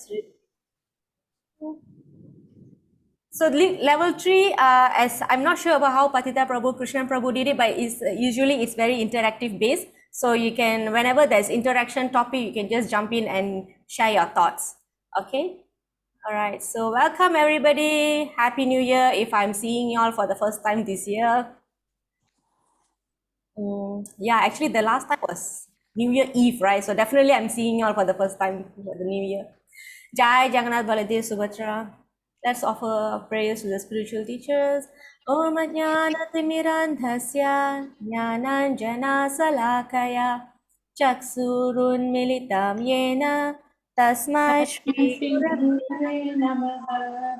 That's really cool. So level 3, as I'm not sure about how Patita Prabhu, Krishna Prabhu did it, but usually it's very interactive based. So you can, whenever there's interaction topic, you can just jump in and share your thoughts. Okay. All right. So welcome everybody. Happy New Year. If I'm seeing y'all for the first time this year. Yeah, actually the last time was New Year Eve, right? So definitely I'm seeing y'all for the first time for the New Year. Jai Jagannath Baladev Subhadra. Let's offer prayers to the spiritual teachers. Om Jnanatimirandhasya Jnananjana Salakaya Chaksurun Militam Yena Tasmai Shri Shri Namaha.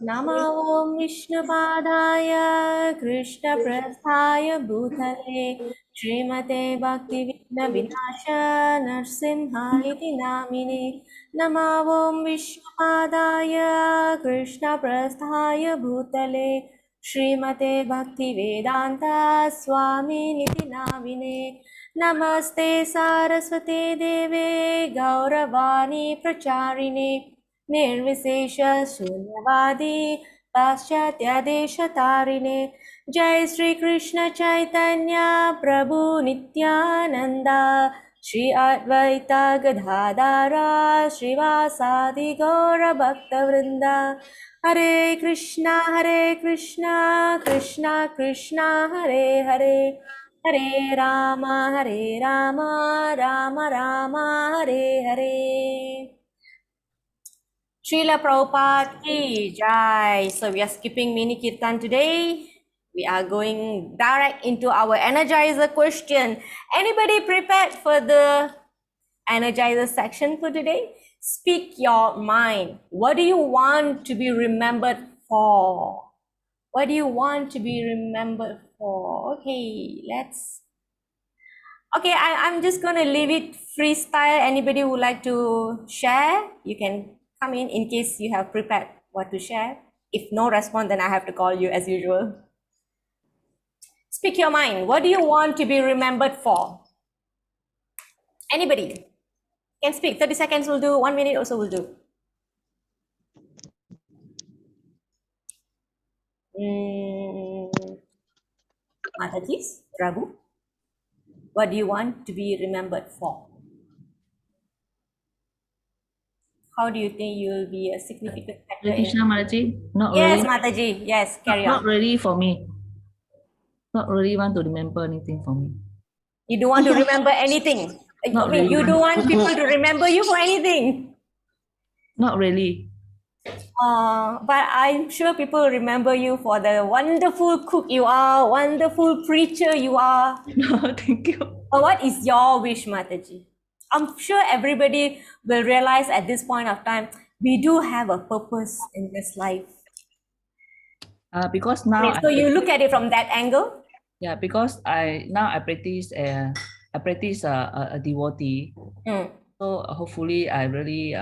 Nama Om Vishnupadaya Krishna Prasthaya Bhutale Srimate Bhakti Vigna Vinasha Narsimha Iti Namine Nama Om Vishnupadaya Krishna Prasthaya Bhutale Srimate Bhakti Vedanta Swami Niti Namine Namaste Saraswate Deve Gauravani Pracharine निर्विशेष शून्यवादी पाश्चात्यादेशतारिणे जय श्री कृष्ण चैतन्य प्रभु नित्यानंदा श्री अद्वैता गदाधरा श्रीवासादि गौर भक्तवृंदा हरे Krishna Krishna Krishna Hare Hare Hare Ram Ram Ram Hare Hare Srila Prabhupada ki jai. So we are skipping mini kirtan today. We are going direct into our energizer question. Anybody prepared for the energizer section for today? Speak your mind. What do you want to be remembered for? What do you want to be remembered for? Okay, let's. Okay, I'm just going to leave it freestyle. Anybody who would like to share, you can come in case you have prepared what to share. If no response, then I have to call you as usual. Speak your mind. What do you want to be remembered for? Anybody can speak. 30 seconds will do. 1 minute also will do. Mataji, Raghu, what do you want to be remembered for? How do you think you will be a significant factor Krishna Mataji, not Yes, really. Mataji. Yes, carry Not on. really for me. Not really want to remember anything for me. You don't want to remember anything. Not I mean, really you don't want want. people to remember you for anything. Not really. But I'm sure people remember you for the wonderful cook you are, wonderful preacher you are. No, thank you. What is your wish, Mataji? I'm sure everybody will realize at this point of time, we do have a purpose in this life. Because now So you look at it from that angle? Yeah, because I practice a devotee. So hopefully I really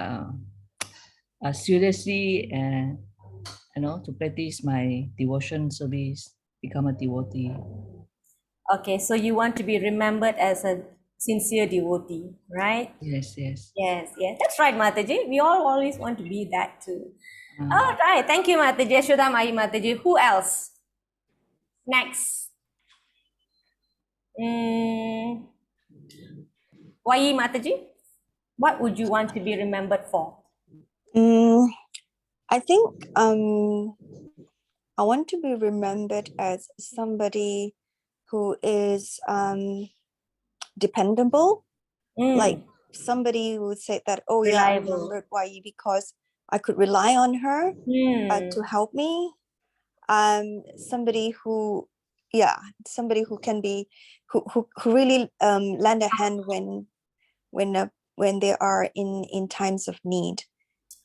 seriously and to practice my devotion service, become a devotee. Okay, so you want to be remembered as a sincere devotee, right? Yes. Yes. That's right, Mataji. We all always want to be that too. All right. Thank you, Mataji. Yashoda Mai Mataji. Who else? Next. Wai Mataji. What would you want to be remembered for? I think I want to be remembered as somebody who is dependable, like somebody who said that, oh yeah, I remembered Wai because I could rely on her to help me. Somebody who can be who really lend a hand when they are in times of need.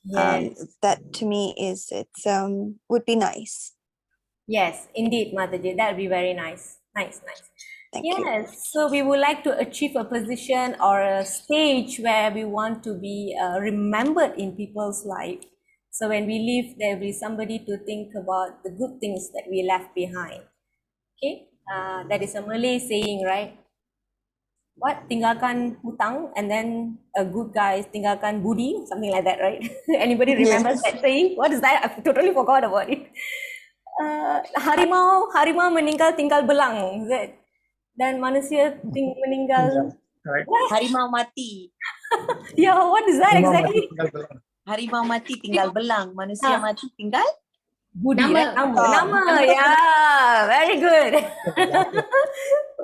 Yes. That to me would be nice. Yes, indeed, Mataji. That would be very nice. Nice. Thank you. Yes, so we would like to achieve a position or a stage where we want to be remembered in people's life. So when we leave, there will be somebody to think about the good things that we left behind. Okay, that is a Malay saying, right? what? Tinggalkan hutang, and then a good guy tinggalkan budi, something like that, right? Anybody remembers that saying? What is that? I totally forgot about it. Harimau meninggal tinggal belang. Is it? Dan manusia meninggal. Correct. Harimau mati. Yeah, what is that exactly? Harimau mati tinggal belang. Manusia mati tinggal Budi, Nama. right? Nama. Yeah, very good.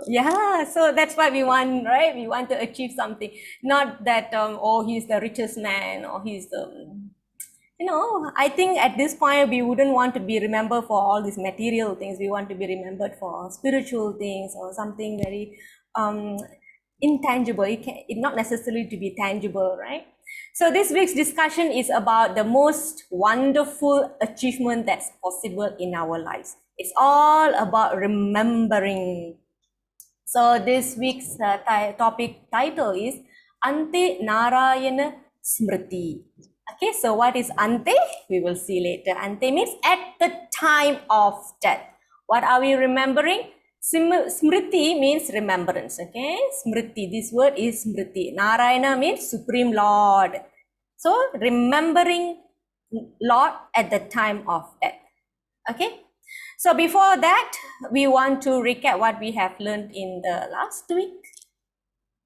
Yeah, so that's what we want, right? We want to achieve something. Not that, oh, he's the richest man, or he's the, I think at this point we wouldn't want to be remembered for all these material things. We want to be remembered for spiritual things or something very intangible. It not necessarily to be tangible, right? So this week's discussion is about the most wonderful achievement that's possible in our lives. It's all about remembering. So this week's topic title is Ante Narayana Smriti. Okay, so what is Ante? We will see later. Ante means at the time of death. What are we remembering? Smriti means remembrance. Okay, Smriti. This word is Smriti. Narayana means Supreme Lord. So remembering Lord at the time of death. Okay. So before that, we want to recap what we have learned in the last week.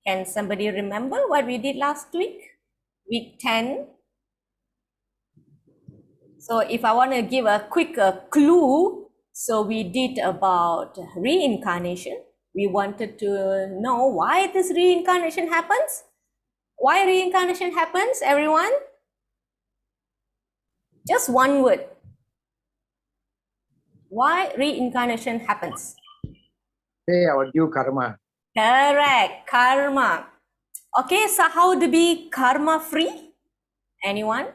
Can somebody remember what we did last week? Week 10. So if I want to give a quick clue, so we did about reincarnation. We wanted to know why this reincarnation happens. Why reincarnation happens, everyone? Just one word. Why reincarnation happens? Pay our due karma. Correct, karma. Okay, so how to be karma free? Anyone?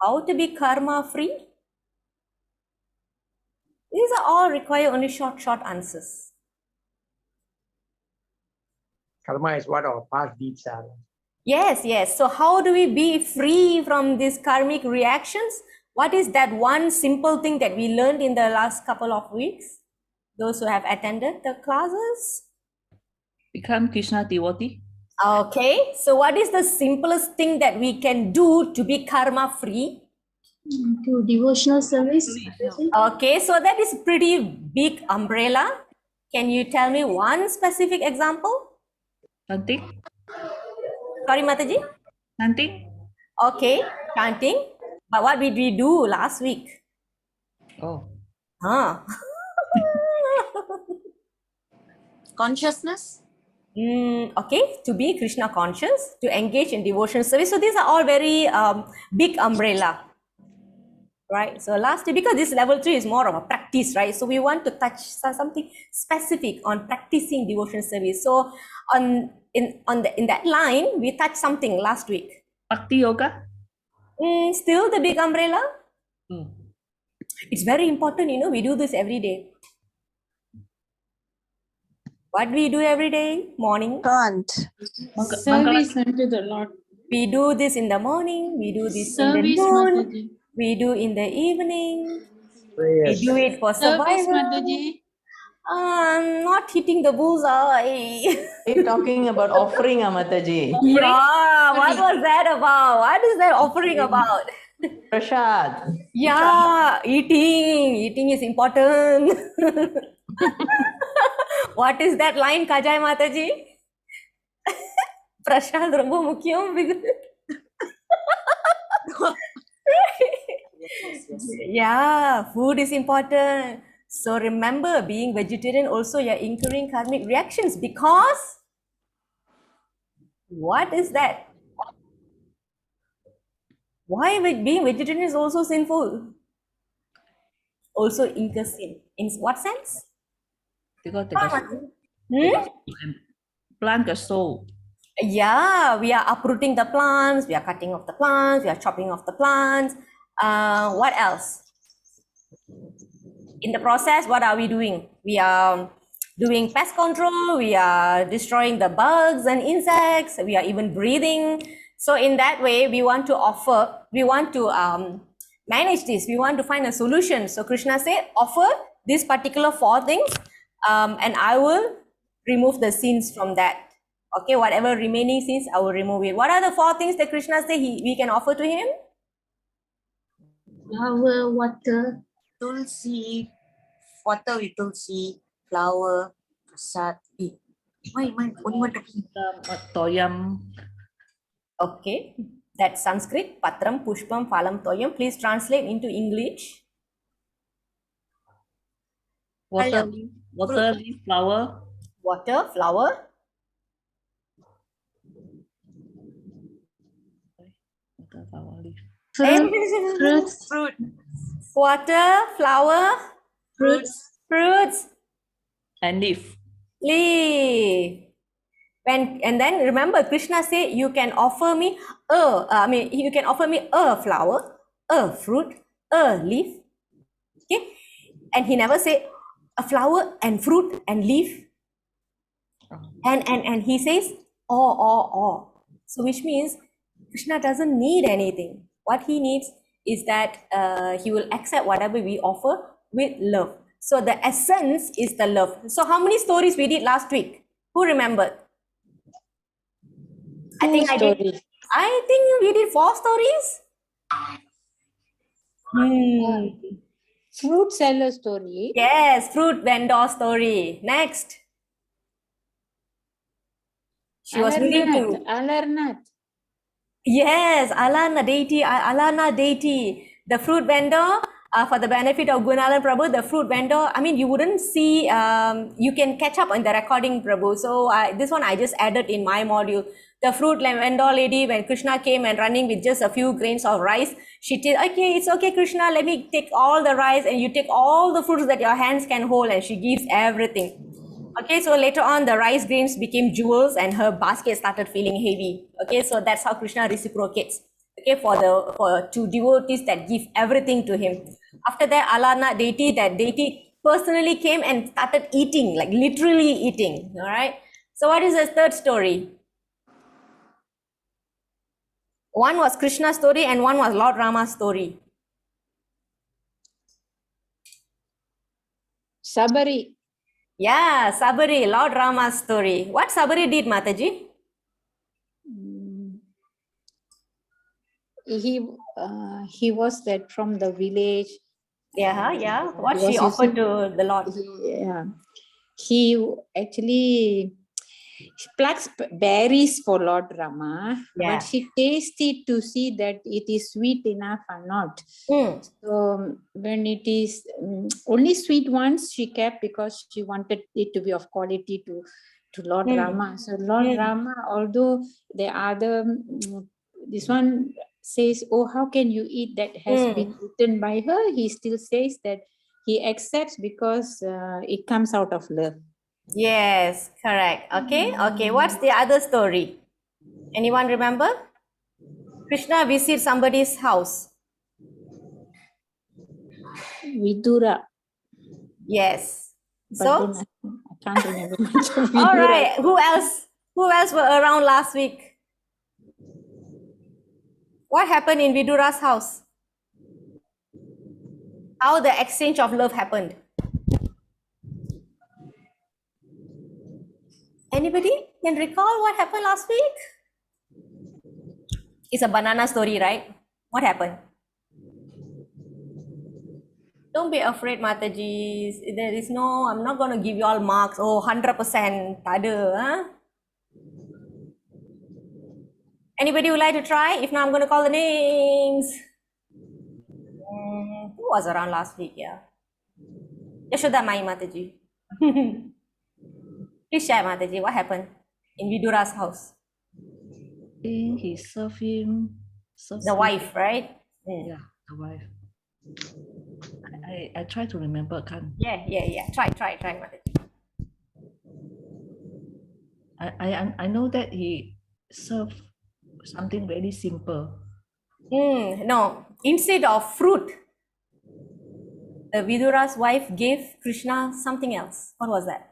How to be karma free? These are all require only short answers. Karma is what our past deeds are. Yes. So how do we be free from these karmic reactions? What is that one simple thing that we learned in the last couple of weeks? Those who have attended the classes? Become Krishna devotee. Okay, so what is the simplest thing that we can do to be karma free? To devotional service. Okay, so that is pretty big umbrella. Can you tell me one specific example? Chanting. Sorry, Mataji? Chanting. Okay, chanting. But what did we do last week? Oh. consciousness. Okay, to be Krishna conscious, to engage in devotion service. So these are all very big umbrella, right? So last week, because this level 3 is more of a practice, right? So we want to touch something specific on practicing devotion service. So in that line, we touched something last week. Bhakti yoga. Still the big umbrella. Hmm. It's very important, we do this every day. What do we do every day? Morning. Chant. Service unto the Lord. We do this in the morning. We do this Service, in the noon. Mataji. We do in the evening. Prayers. We do it for Service, survival. Mataji. Not hitting the bullseye. You're talking about offering, Mataji. Yeah, what was that about? What is that offering about? Prasad. Yeah, eating is important. What is that line, Kajai Mataji? Prasad ரொம்ப முக்கியம். Yeah, food is important. So remember, being vegetarian also you're incurring karmic reactions because what is that? Why being vegetarian is also sinful? Also incur sin. In what sense? Because plant the soul. Yeah, we are uprooting the plants, we are cutting off the plants, we are chopping off the plants. What else? In the process, what are we doing? We are doing pest control, we are destroying the bugs and insects, we are even breathing. So in that way, we want to manage this, we want to find a solution. So Krishna said, offer these particular 4 things and I will remove the sins from that. Okay, whatever remaining sins, I will remove it. What are the 4 things that Krishna say we can offer to him? Flower, water, Tulsi, water with tulsi, flower, prasad. Why only one talking? Toyam. Okay, that's Sanskrit. Patram, Pushpam, Phalam, Toyam. Please translate into English. Water, Ayam. water, leaf, flower. Water, flower. Water, flower, leaf. fruits, Fruit, Water, flower, fruits, fruits, And leaf. leaf. And then remember, Krishna said, you can offer me you can offer me a flower, a fruit, a leaf. Okay, and he never said a flower and fruit and leaf. And he says or. So which means Krishna doesn't need anything. What he needs is that he will accept whatever we offer with love. So the essence is the love. So how many stories we did last week? Who remembered? I think we did 4 stories. fruit seller story, Yes, fruit vendor story. Next. She was willing to. Alarnath. Yes, Alana deity, the fruit vendor. For the benefit of Gunalan Prabhu, the fruit vendor. I mean, you wouldn't see. You can catch up on the recording, Prabhu. So this one I just added in my module. The fruit vendor lady, when Krishna came and running with just a few grains of rice, she said, "Okay, it's okay, Krishna. Let me take all the rice, and you take all the fruits that your hands can hold," and she gives everything. Okay, so later on, the rice grains became jewels and her basket started feeling heavy. Okay, so that's how Krishna reciprocates. Okay, for two devotees that give everything to him. After that, Alana deity, that deity personally came and started eating, like literally eating. All right. So what is the third story? One was Krishna's story and one was Lord Rama's story. Sabari. Yeah, Sabari, Lord Rama's story. What Sabari did, Mataji? He was that from the village. Yeah. What He she was offered using- to the Lord? He actually plucks berries for Lord Rama, Yeah. but she tasted to see that it is sweet enough or not. So when it is only sweet ones, she kept because she wanted it to be of quality to Lord Rama. So Lord Rama, although the other this one says, "Oh, how can you eat that has been eaten by her?" He still says that he accepts because it comes out of love. Yes, correct. Okay. What's the other story? Anyone remember? Krishna visits somebody's house. Vidura. Yes. But So, then I can't remember much of Vidura. all right. Who else? Who else were around last week? What happened in Vidura's house? How the exchange of love happened? Anybody can recall what happened last week? It's a banana story, right? What happened? Don't be afraid, Mataji. There is no, I'm not going to give you all marks. Oh, 100%. Tak ada, huh? Anybody would like to try? If not, I'm going to call the names. Who was around last week? Yeah. Yashoda Mai, Mataji. Please share, Mataji. What happened in Vidura's house? He served him. The wife, right? Yeah, the wife. I try to remember, can't. Yeah. Try, Mataji. I know that he served something very simple. No, instead of fruit, the Vidura's wife gave Krishna something else. What was that?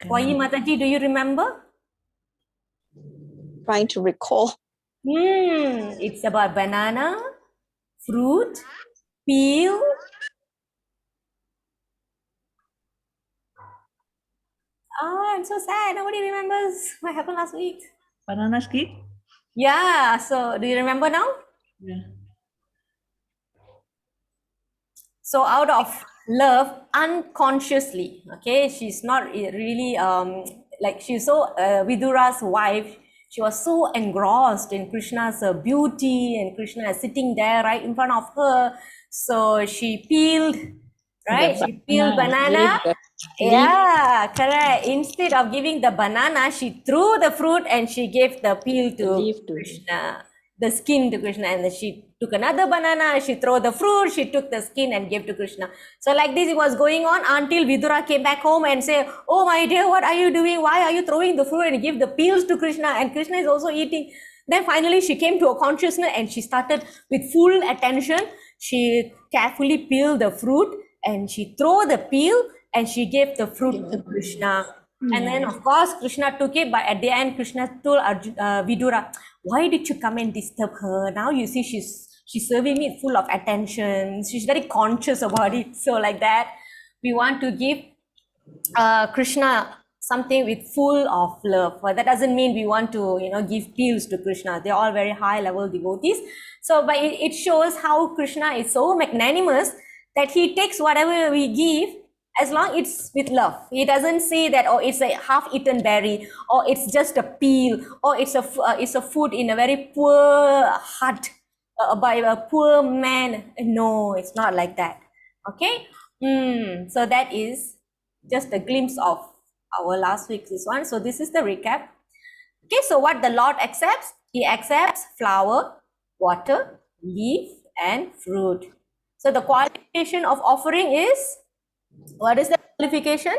Why, Mataji, do you remember? Trying to recall. It's about banana, fruit, peel, Oh, I'm so sad. Nobody remembers what happened last week. Banana split? Yeah, so do you remember now? Yeah. So out of love, unconsciously, okay, she's not really like she's so Vidura's wife. She was so engrossed in Krishna's beauty, and Krishna is sitting there right in front of her. So she peeled, right? She peeled banana. gave the leaf. Yeah, correct. Instead of giving the banana, she threw the fruit and she gave the peel to leaf to him. Krishna, the skin to Krishna, and then she took another banana, she threw the fruit, she took the skin and gave to Krishna. So like this it was going on until Vidura came back home and said, "Oh my dear, what are you doing? Why are you throwing the fruit and give the peels to Krishna?" And Krishna is also eating. Then finally she came to a consciousness and she started with full attention. She carefully peeled the fruit and she threw the peel and she gave the fruit to Krishna. And then, of course, Krishna took it, but at the end, Krishna told Vidura, "Why did you come and disturb her? Now you see she's serving me full of attention. She's very conscious about it." So like that, we want to give Krishna something with full of love. But that doesn't mean we want to, give peels to Krishna. They're all very high level devotees. So, but it shows how Krishna is so magnanimous that he takes whatever we give as long it's with love. He doesn't say that, oh, it's a half-eaten berry, or it's just a peel, or it's a food in a very poor hut by a poor man. No, it's not like that. Okay. So that is just a glimpse of our last week's one. So this is the recap. Okay, so what the Lord accepts? He accepts flower, water, leaf, and fruit. So the qualification of offering is, what is the qualification?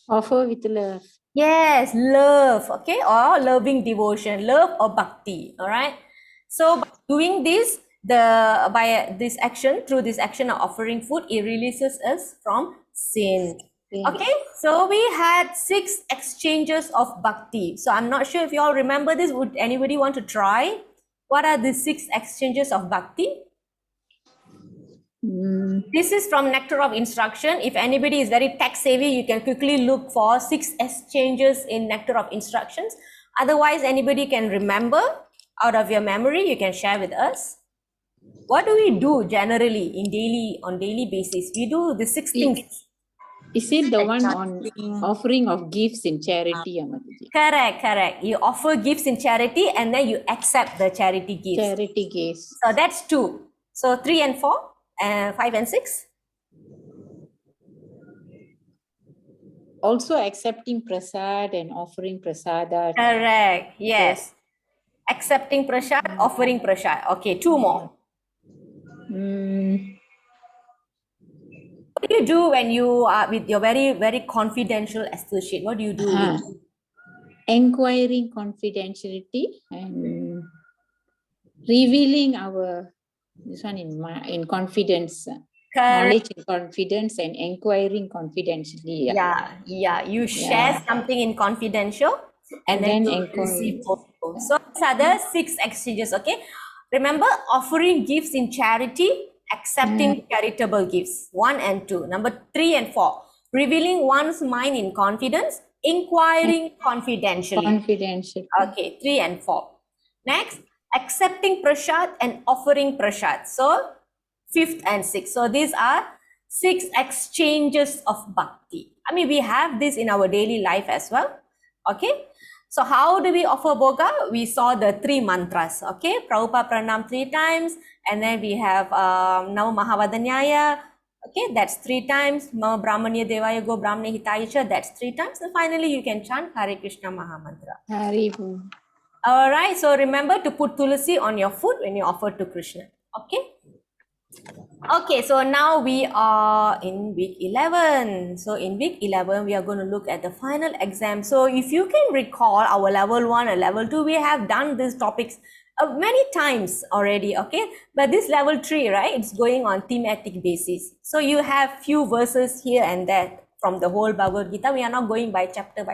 Offer with love. Yes, love, okay, or loving devotion, love or bhakti, all right? So by doing this, through this action of offering food, it releases us from sin. Okay, so we had 6 exchanges of bhakti. So I'm not sure if you all remember this. Would anybody want to try? What are the 6 exchanges of bhakti? This is from Nectar of Instruction. If anybody is very tech savvy, you can quickly look for 6 exchanges in Nectar of Instructions. Otherwise, anybody can remember out of your memory, you can share with us. What do we do generally on daily basis? We do the 6 things. Is it the one on offering of gifts in charity, Amataji? Correct. You offer gifts in charity and then you accept the charity gifts. Charity gifts. So that's 2. So 3 and 4, 5 and 6. Also accepting prasad and offering prasada. Correct. Yes. Accepting prasad, offering prasad. Okay, 2 more. What do you do when you are with your very, very confidential associate? What do you do? Enquiring confidentiality and revealing our in confidence. Knowledge in confidence and enquiring confidentially. Yeah. You share something in confidential and then you receive also. So these are the 6 exchanges. Okay. Remember, offering gifts in charity, accepting charitable gifts, 1 and 2. Number 3 and 4, revealing one's mind in confidence, inquiring confidentially. Okay, 3 and 4. Next, accepting prasad and offering prasad. So 5th and 6th. So these are 6 exchanges of bhakti. I mean, we have this in our daily life as well. Okay. So how do we offer bhoga? We saw the 3 mantras. Okay. Prabhupada Pranam 3 times. And then we have Namo Mahavadanyaya. Okay. That's 3 times. Mama Brahmanya Devaya Go Brahmane Hitayasha. That's 3 times. And finally, you can chant Hare Krishna Mahamantra. Haribo. Alright. So remember to put tulasi on your food when you offer to Krishna. Okay. Okay, so now we are in week 11. So in week 11, we are going to look at the final exam. So if you can recall our level 1 and level 2, we have done these topics many times already, okay? But this level 3, right, it's going on thematic basis. So you have few verses here and there from the whole Bhagavad Gita. We are not going by chapter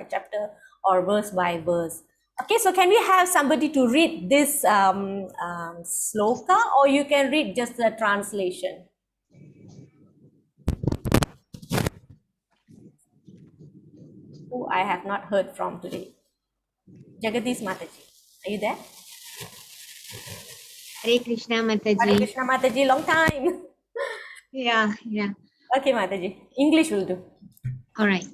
or verse by verse. Okay, so can we have somebody to read this sloka, or you can read just the translation? who I have not heard from today. Jagadish Mataji, are you there? Hare Krishna Hare Mataji. Krishna Mataji, long time. Yeah. Okay, Mataji, English will do. All right.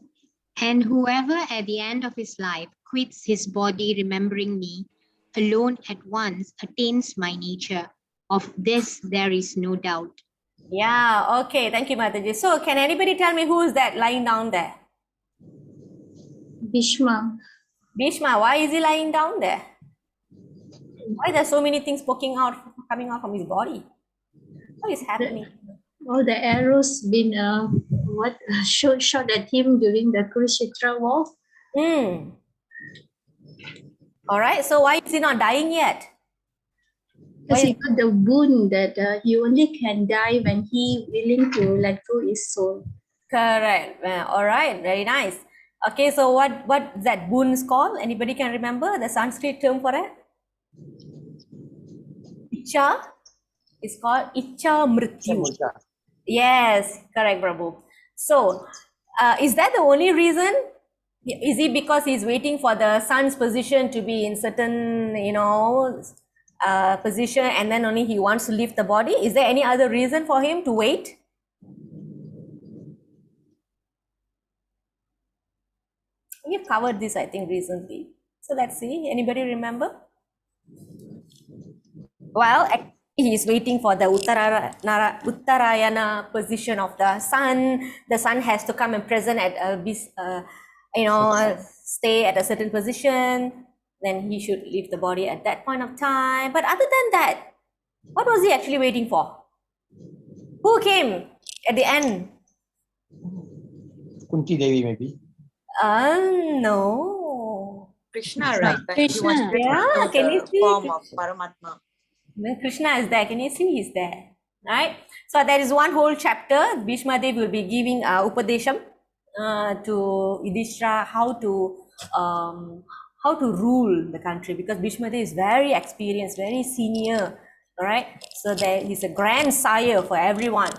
And whoever at the end of his life quits his body remembering me, alone at once attains my nature. Of this there is no doubt. Yeah, okay, thank you, Mataji. So, can anybody tell me who is that lying down there? Bhishma. Bhishma, why is he lying down there? Why there are so many things coming out from his body? What is happening? All the arrows been shot at him during the Kurukshetra war. All right, so why is he not dying yet? Because he got the boon that he only can die when he willing to let go his soul. Correct. All right, very nice. Okay, so what that boon is called? Anybody can remember the Sanskrit term for it? Icha is called Icha Mrityu. Yes, correct, Prabhu. So, is that the only reason? Is it because he's waiting for the sun's position to be in certain, position, and then only he wants to leave the body? Is there any other reason for him to wait? We've covered this, I think, recently. So let's see. Anybody remember? Well, he is waiting for the Uttarayana position of the sun. The sun has to come and present at stay at a certain position. Then he should leave the body at that point of time. But other than that, what was he actually waiting for? Who came at the end? Kunti Devi, maybe. No. Krishna, right? Krishna. He wants to Yeah, know can you the see? form of Paramatma. When Krishna is there, can you see he's there? Right? So there is one whole chapter. Bhishma Dev will be giving Upadesham to Yudhishthira how to rule the country, because Bhishma Dev is very experienced, very senior. All right. So there he's a grandsire for everyone.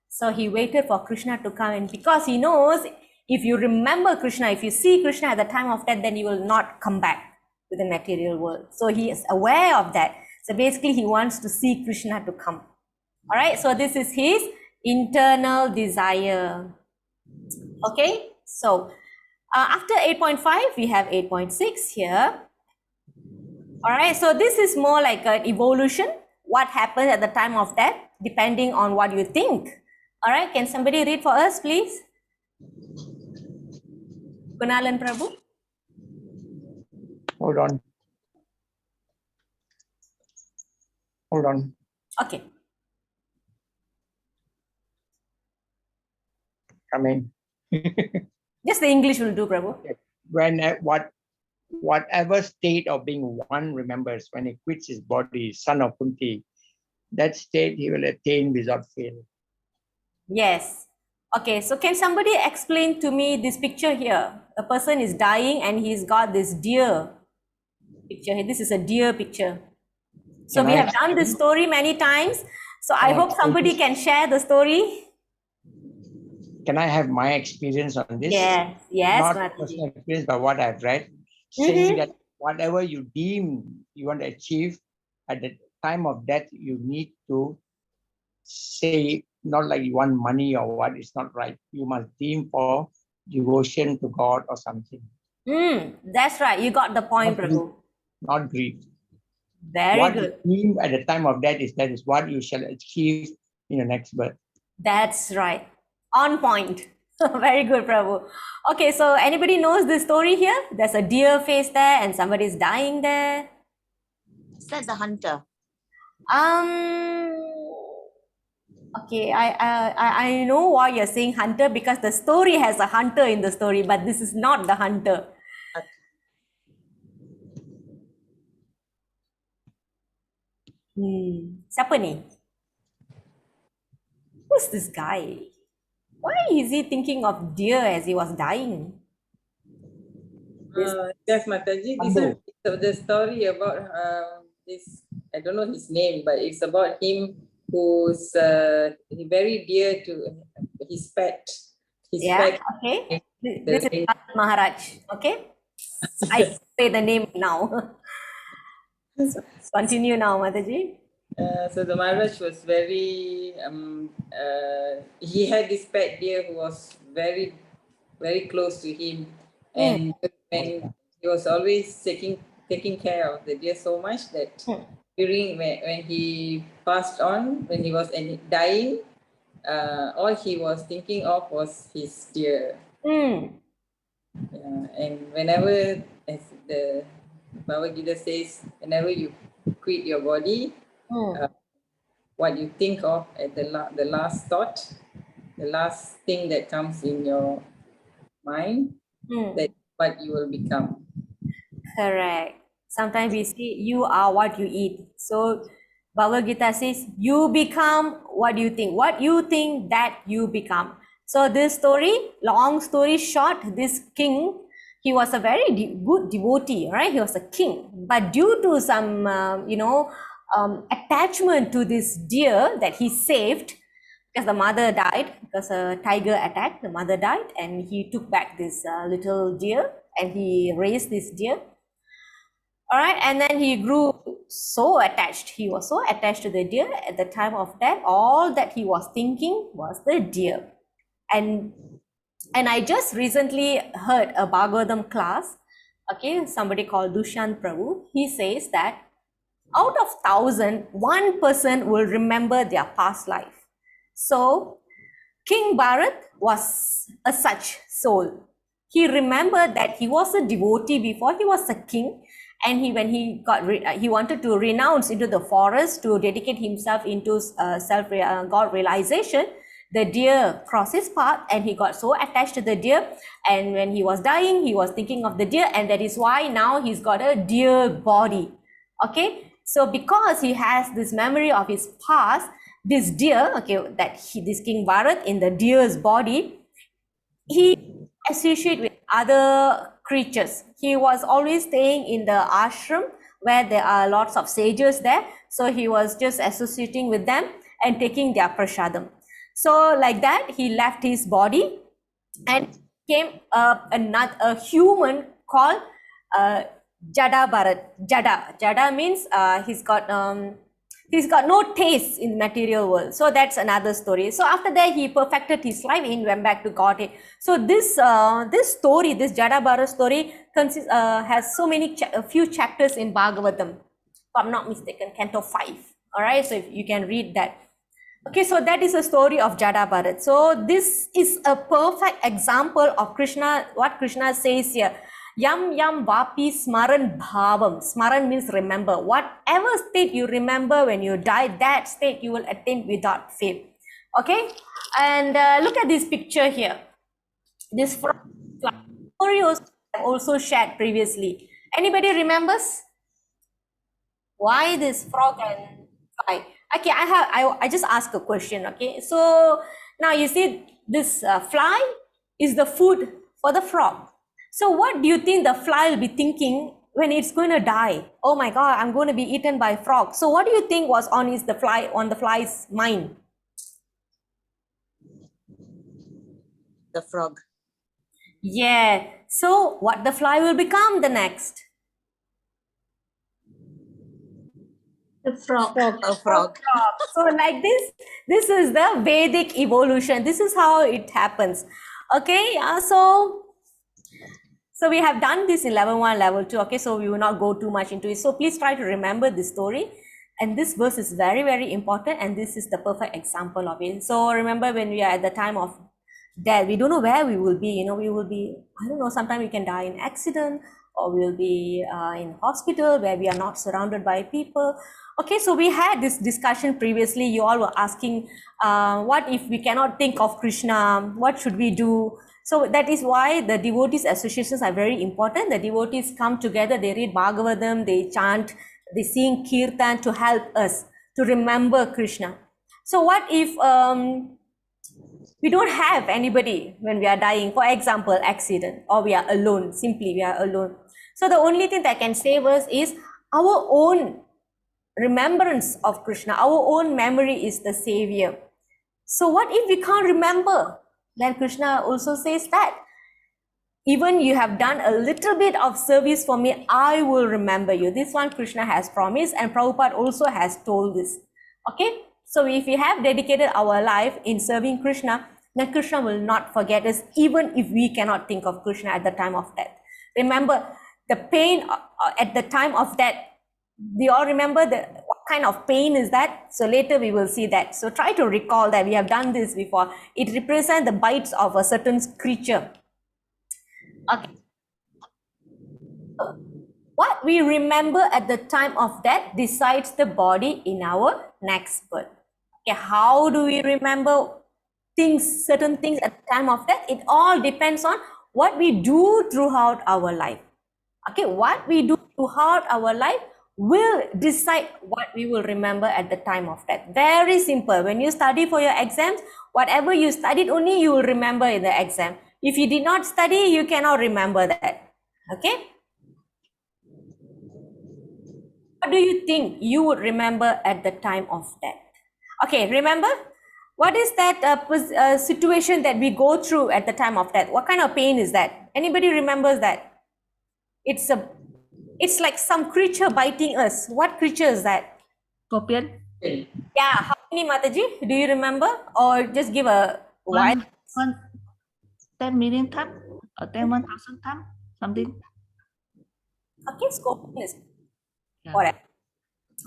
So he waited for Krishna to come, and because he knows if you remember Krishna, if you see Krishna at the time of death, then you will not come back to the material world. So he is aware of that. So basically, he wants to see Krishna to come. All right. So this is his internal desire. Okay. So after 8.5, we have 8.6 here. All right. So this is more like an evolution. What happens at the time of death, depending on what you think. All right. Can somebody read for us, please? Kunalan Prabhu. Hold on. Okay. Coming. Just the English will do, Prabhu. When whatever state of being one remembers, when he quits his body, son of Kunti, that state he will attain without fail. Yes. Okay, so can somebody explain to me this picture here? A person is dying and he's got this deer picture here. This is a deer picture. So we have done this story many times. So I hope somebody can share the story. Can I have my experience on this? Yes, Not Mataji. personal experience, but what I've read, saying that whatever you deem you want to achieve at the time of death, you need to say, not like you want money or what, it's not right. You must deem for devotion to God or something. That's right. You got the point, Prabhu. Not greed. Very what good. you deem at the time of death that is what you shall achieve in your next birth. That's right. On point. Very good, Prabhu. Okay, so anybody knows this story here? There's a deer face there and somebody's dying there. Is that the hunter? Okay, I know why you're saying hunter, because the story has a hunter in the story, but this is not the hunter. Siapa ni? Who's this guy? Why is he thinking of deer as he was dying? Yes, Mataji, this is the story about this, I don't know his name, but it's about him who's very dear to his pet. His pet Okay. This is Maharaj, okay? I say the name now. So continue now, Mataji. So the Maharaj was very, he had this pet deer who was very, very close to him. And when he was always taking care of the deer so much that during when he passed on, when he was dying, all he was thinking of was his deer. Yeah, and whenever, as the Bhagavad Gita says, whenever you quit your body, what you think of at the last thought, the last thing that comes in your mind, that's what you will become. Correct. Sometimes we say you are what you eat. So Bhagavad Gita says you become what you think. What you think, that you become. So this story, long story short, this king, he was a very good devotee, right? He was a king. But due to some, attachment to this deer that he saved, because the mother died, because a tiger attacked, the mother died, and he took back this little deer and he raised this deer. All right, and then he grew so attached. He was so attached to the deer at the time of death. All that he was thinking was the deer. And I just recently heard a Bhagavatam class. Okay, somebody called Dushyant Prabhu. He says that out of 1,000, 1% will remember their past life. So King Bharat was a such soul. He remembered that he was a devotee before he was a king, and when he wanted to renounce into the forest to dedicate himself into God realization. The deer crossed his path, and he got so attached to the deer. And when he was dying, he was thinking of the deer, and that is why now he's got a deer body. Okay, so because he has this memory of his past, this deer, this King Bharat in the deer's body, he associated with other creatures. He was always staying in the ashram where there are lots of sages there. So he was just associating with them and taking their prasadam. So like that, he left his body and came a human called Jada Bharat. Jada means he's got no taste in the material world. So that's another story. So after that, he perfected his life and went back to Godhead. So this story, this Jada Bharat story, has so many few chapters in Bhagavatam. If I'm not mistaken, Canto 5. All right, so if you can read that. Okay, so that is a story of Jada Bharat. So this is a perfect example of Krishna, what Krishna says here. Yam yam vapi smaran bhavam. Smaran means remember. Whatever state you remember when you die, that state you will attain without fail. Okay, and look at this picture here. This story also shared previously. Anybody remembers why this frog and fly? Okay, I just ask a question. Okay, so now you see this fly is the food for the frog. So what do you think the fly will be thinking when it's going to die? Oh my God, I'm going to be eaten by a frog. So what do you think was on the fly's mind? The frog. Yeah. So what the fly will become the next? The frog. A frog. So like this is the Vedic evolution. This is how it happens. Okay, so we have done this in level 1, level 2. Okay, so we will not go too much into it. So please try to remember this story. And this verse is very, very important. And this is the perfect example of it. So remember, when we are at the time of death, we don't know where we will be. You know, we will be, I don't know, sometimes we can die in accident, or we'll be in hospital where we are not surrounded by people. Okay, so we had this discussion previously. You all were asking, what if we cannot think of Krishna? What should we do? So that is why the devotees associations are very important. The devotees come together, they read Bhagavatam, they chant, they sing kirtan to help us to remember Krishna. So what if we don't have anybody when we are dying, for example, accident, or we are alone, simply we are alone. So the only thing that can save us is our own remembrance of Krishna. Our own memory is the savior. So what if we can't remember? Then Krishna also says that even you have done a little bit of service for me, I will remember you. This one Krishna has promised, and Prabhupada also has told this. Okay, so if we have dedicated our life in serving Krishna, then Krishna will not forget us, even if we cannot think of Krishna at the time of death. Remember the pain at the time of death. Do you all remember what kind of pain is that? So later we will see that. So try to recall that we have done this before. It represents the bites of a certain creature. Okay. What we remember at the time of death decides the body in our next birth. Okay, how do we remember things, certain things at the time of death? It all depends on what we do throughout our life. Okay, what we do throughout our life will decide what we will remember at the time of death. Very simple. When you study for your exams, whatever you studied only you will remember in the exam. If you did not study, you cannot remember that. Okay? What do you think you would remember at the time of death? Okay, remember? What is that situation that we go through at the time of death? What kind of pain is that? Anybody remembers that? It's like some creature biting us. What creature is that? Scorpion? Yeah, how many, Mataji? Do you remember? Or just give a wide? 10 million times or 10,000 times, something. Okay, scorpion is Yeah. whatever.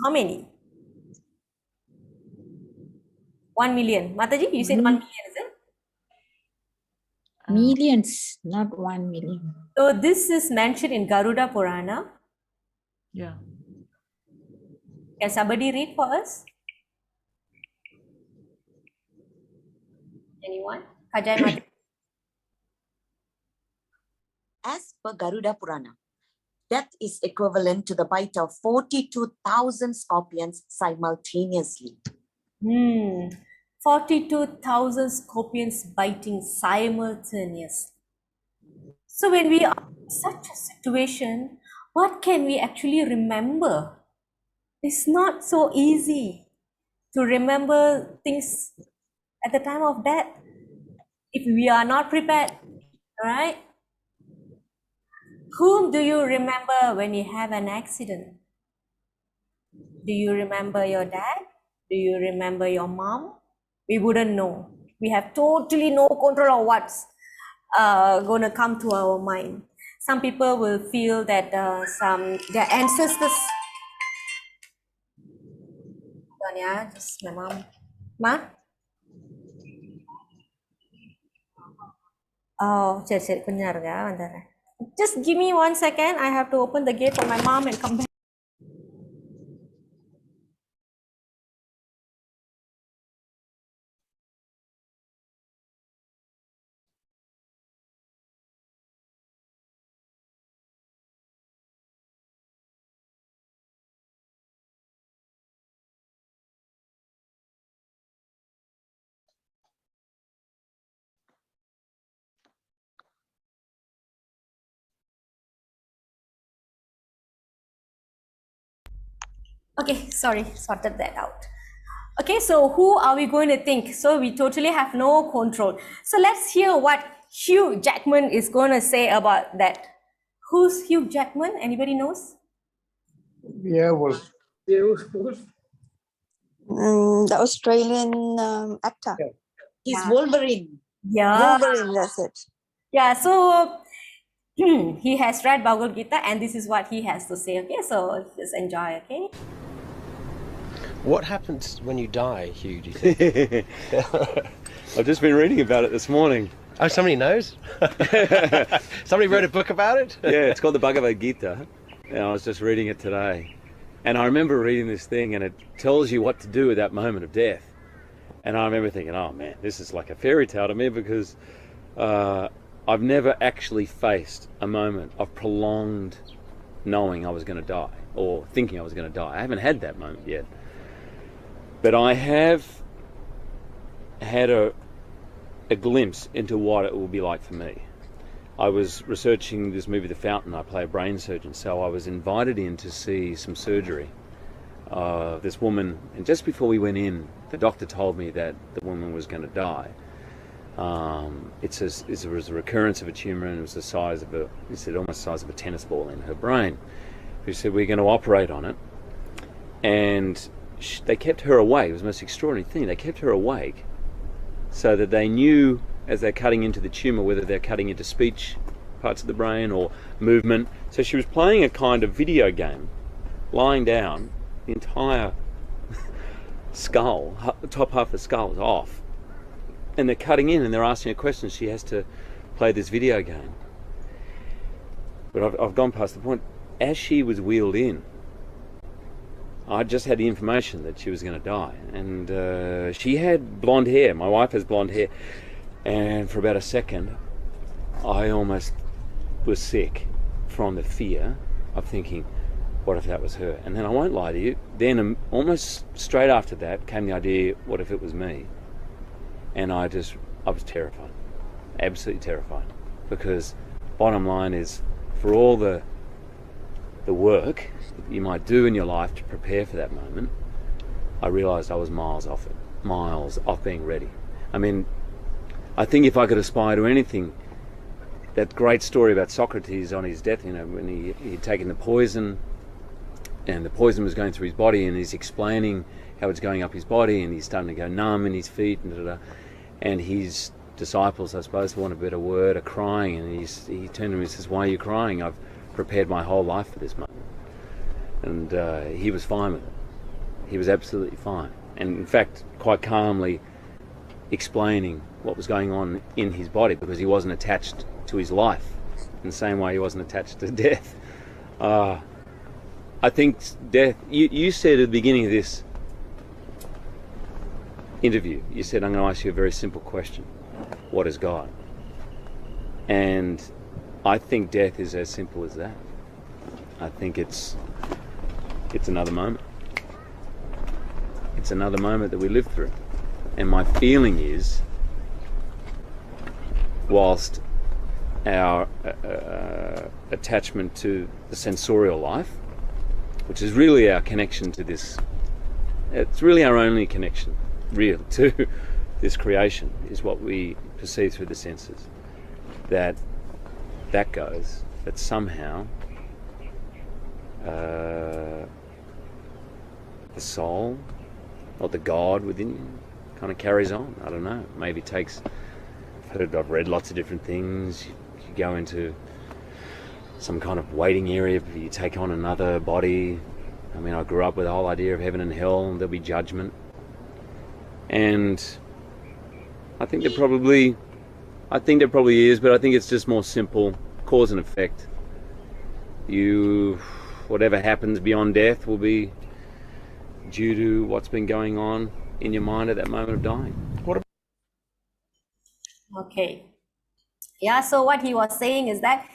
How many? 1 million. Mataji, you said 1 million, is it? Millions, not 1 million. So this is mentioned in Garuda Purana. Yeah. Can somebody read for us? Anyone? Kajai Mataji. As per Garuda Purana, death is equivalent to the bite of 42,000 scorpions simultaneously. 42,000 scorpions biting simultaneously. So when we are in such a situation, what can we actually remember? It's not so easy to remember things at the time of death if we are not prepared, right? Whom do you remember when you have an accident? Do you remember your dad? Do you remember your mom? We wouldn't know. We have totally no control of what's going to come to our mind. Some people will feel that their ancestors. Hold on, yeah, just my mom. Ma? Oh, cari penyiar ya, bentar. Just give me 1 second. I have to open the gate for my mom and come back. Okay, sorry, sorted that out. Okay, so who are we going to think? So we totally have no control. So let's hear what Hugh Jackman is going to say about that. Who's Hugh Jackman? Anybody knows? Yeah, well, The Australian actor. Yeah. He's Wolverine. Yeah. Wolverine, that's it. Yeah, so he has read Bhagavad Gita and this is what he has to say. Okay, so just enjoy, okay? What happens when you die, Hugh, do you think? I've just been reading about it this morning. Oh, somebody knows? Somebody wrote a book about it? Yeah, it's called the Bhagavad Gita, and I was just reading it today. And I remember reading this thing, and it tells you what to do at that moment of death. And I remember thinking, oh man, this is like a fairy tale to me, because I've never actually faced a moment of prolonged knowing I was going to die, or thinking I was going to die. I haven't had that moment yet. But I have had a glimpse into what it will be like for me. I was researching this movie, The Fountain. I play a brain surgeon, so I was invited in to see some surgery. This woman, and just before we went in, the doctor told me that the woman was going to die. It was a recurrence of a tumour, and it was the size of he said almost the size of a tennis ball in her brain. He said, we're going to operate on it. And they kept her awake. It was the most extraordinary thing. They kept her awake so that they knew as they're cutting into the tumour whether they're cutting into speech parts of the brain or movement. So she was playing a kind of video game, lying down, the entire skull, the top half of the skull is off. And they're cutting in and they're asking her questions. She has to play this video game. But I've gone past the point. As she was wheeled in, I just had the information that she was going to die. And she had blonde hair. My wife has blonde hair. And for about a second, I almost was sick from the fear of thinking, what if that was her? And then I won't lie to you, then almost straight after that came the idea, what if it was me? And I was terrified, absolutely terrified. Because bottom line is, for all the work you might do in your life to prepare for that moment, I realised I was miles off it, miles off being ready. I mean, I think if I could aspire to anything, that great story about Socrates on his death, you know, when he'd taken the poison and the poison was going through his body and he's explaining how it's going up his body and he's starting to go numb in his feet and his disciples, I suppose, for want of a better word, are crying, and he turned to him and says, why are you crying? I've prepared my whole life for this moment. And he was fine with it. He was absolutely fine. And in fact, quite calmly explaining what was going on in his body, because he wasn't attached to his life in the same way he wasn't attached to death. I think death, you said at the beginning of this interview, you said, I'm going to ask you a very simple question. What is God? And I think death is as simple as that. I think it's another moment. It's another moment that we live through. And my feeling is, whilst our attachment to the sensorial life, which is really our connection to this, it's really our only connection, real, to this creation, is what we perceive through the senses. That goes, that somehow the soul, or the God within you, kind of carries on. I don't know. Maybe it takes. I've read lots of different things. You go into some kind of waiting area, you take on another body. I mean, I grew up with the whole idea of heaven and hell, and there'll be judgment. And I think there probably is, but I think it's just more simple, cause and effect. Whatever happens beyond death will be due to what's been going on in your mind at that moment of dying. Okay. Yeah, so what he was saying is that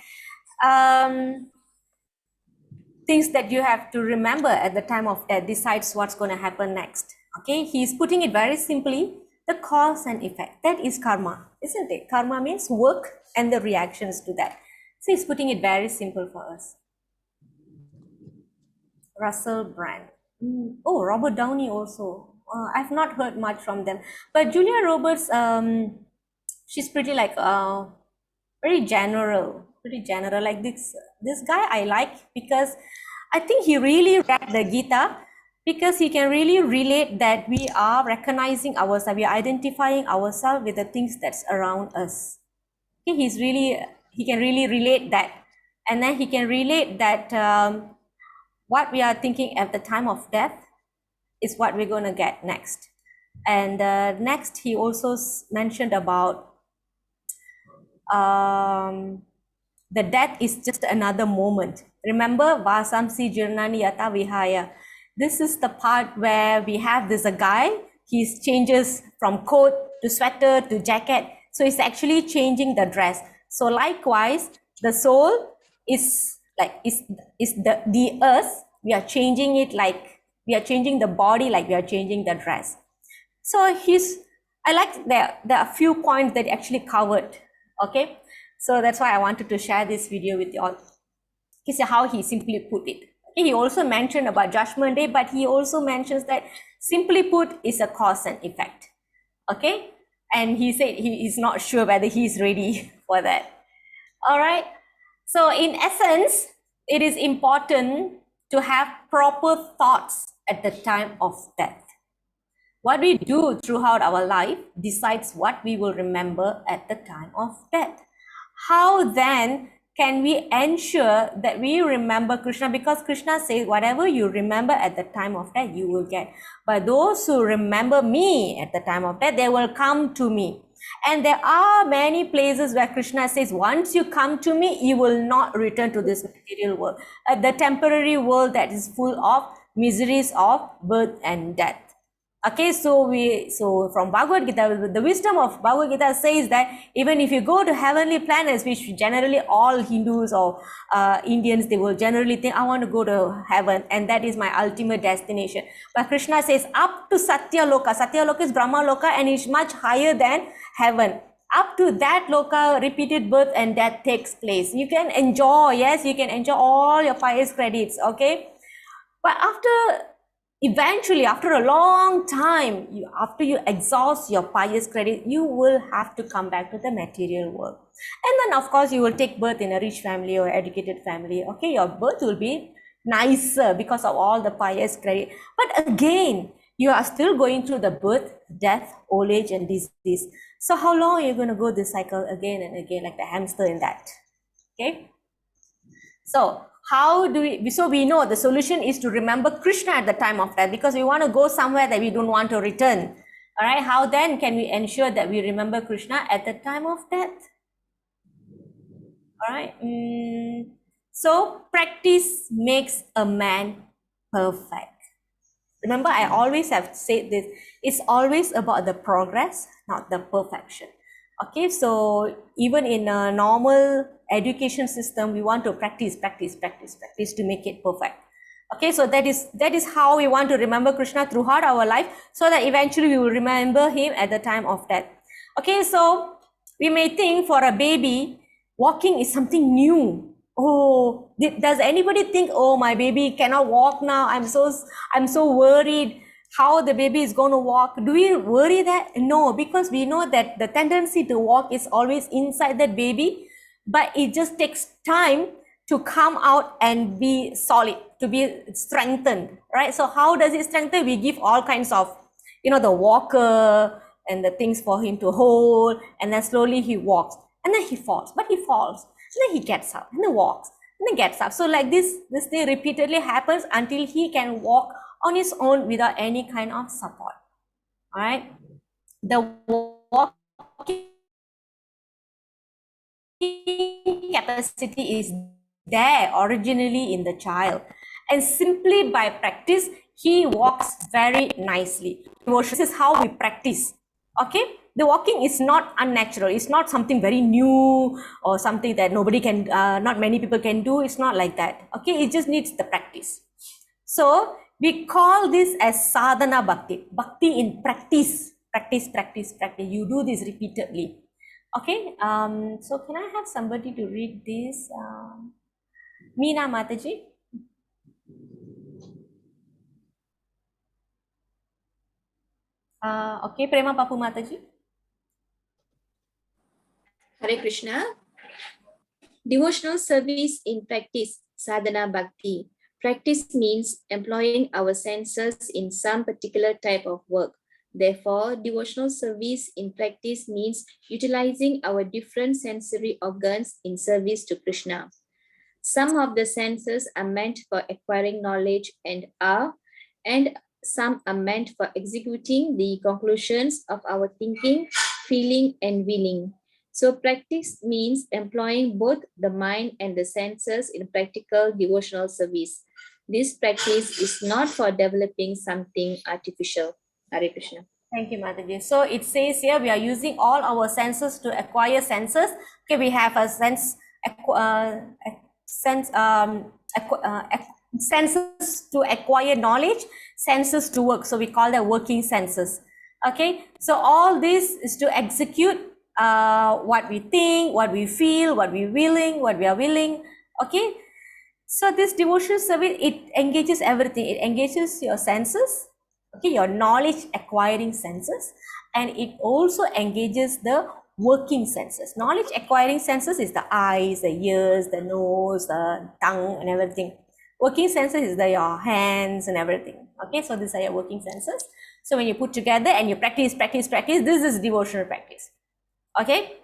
things that you have to remember at the time of death decides what's going to happen next. Okay, he's putting it very simply, the cause and effect. That is karma, isn't it? Karma means work and the reactions to that. So he's putting it very simple for us. Russell Brand. Oh, Robert Downey also. I've not heard much from them. But Julia Roberts, she's pretty like very general. Like this guy I like, because I think he really read the Gita, because he can really relate that we are recognizing ourselves, we are identifying ourselves with the things that's around us. Okay, he can really relate that. And then he can relate that what we are thinking at the time of death is what we're going to get next. And next, he also mentioned about the death is just another moment. Remember, Vasamsi Jirnani Yata Vihaya. This is the part where we have this a guy, he changes from coat to sweater to jacket. So it's actually changing the dress. So likewise, the soul is like the earth. We are changing it like we are changing the body, like we are changing the dress. So I like there are a few points that actually covered. Okay, so that's why I wanted to share this video with you all. You see how he simply put it. Okay, he also mentioned about Judgment Day, but he also mentions that simply put is a cause and effect. Okay, And he said he is not sure whether he's ready for that. All right. So in essence, it is important to have proper thoughts at the time of death. What we do throughout our life decides what we will remember at the time of death. How then can we ensure that we remember Krishna? Because Krishna says, whatever you remember at the time of death, you will get. But those who remember me at the time of death, they will come to me. And there are many places where Krishna says, once you come to me, you will not return to this material world. The temporary world that is full of miseries of birth and death. Okay, so from Bhagavad Gita, the wisdom of Bhagavad Gita says that even if you go to heavenly planets, which generally all Hindus or Indians, they will generally think, I want to go to heaven and that is my ultimate destination. But Krishna says up to Satya Loka. Satya Loka is Brahma Loka and is much higher than heaven. Up to that Loka, repeated birth and death takes place. You can enjoy, yes, you can enjoy all your pious credits, okay? But eventually, after a long time, after you exhaust your pious credit, you will have to come back to the material world. And then, of course, you will take birth in a rich family or educated family. Okay, your birth will be nicer because of all the pious credit. But again, you are still going through the birth, death, old age, and disease. So how long are you going to go this cycle again and again, like the hamster in that? Okay. So we know the solution is to remember Krishna at the time of death, because we want to go somewhere that we don't want to return. All right, how then can we ensure that we remember Krishna at the time of death? All right, so practice makes a man perfect. Remember, I always have said this, it's always about the progress, not the perfection. Okay, so even in a normal education system, we want to practice to make it perfect. Okay, so that is how we want to remember Krishna throughout our life, so that eventually we will remember him at the time of death. Okay, so we may think for a baby, walking is something new. Oh, does anybody think, oh, my baby cannot walk now, I'm so worried how the baby is going to walk? Do we worry that? No, because we know that the tendency to walk is always inside that baby, but it just takes time to come out and be solid, to be strengthened, right? So how does it strengthen? We give all kinds of, the walker and the things for him to hold, and then slowly he walks, and then he falls, but he falls, and then he gets up, and then walks, and then gets up. So like this thing repeatedly happens until he can walk on his own without any kind of support. All right, the walking capacity is there originally in the child, and simply by practice he walks very nicely. This is how we practice. Okay, the walking is not unnatural, it's not something very new or something that nobody can not many people can do. It's not like that. Okay, it just needs the practice. So we call this as sadhana bhakti. Bhakti in practice. Practice. You do this repeatedly. Okay. So can I have somebody to read this? Meena Mataji. Okay. Prema Papu Mataji. Hare Krishna. Devotional service in practice, sadhana bhakti. Practice means employing our senses in some particular type of work. Therefore, devotional service in practice means utilizing our different sensory organs in service to Krishna. Some of the senses are meant for acquiring knowledge and some are meant for executing the conclusions of our thinking, feeling, and willing. So practice means employing both the mind and the senses in practical devotional service. This practice is not for developing something artificial. Hare Krishna. Thank you, Mataji. So it says here we are using all our senses to acquire senses. Okay, we have a senses to acquire knowledge, senses to work. So we call that working senses. Okay, so all this is to execute what we think, what we feel, what we are willing. Okay, so this devotional service, it engages everything. It engages your senses, Okay, your knowledge acquiring senses, and it also engages the working senses. Knowledge acquiring senses is the eyes, the ears, the nose, the tongue, and everything. Working senses is your hands and everything. Okay, so these are your working senses. So when you put together and you practice, this is devotional practice. Okay.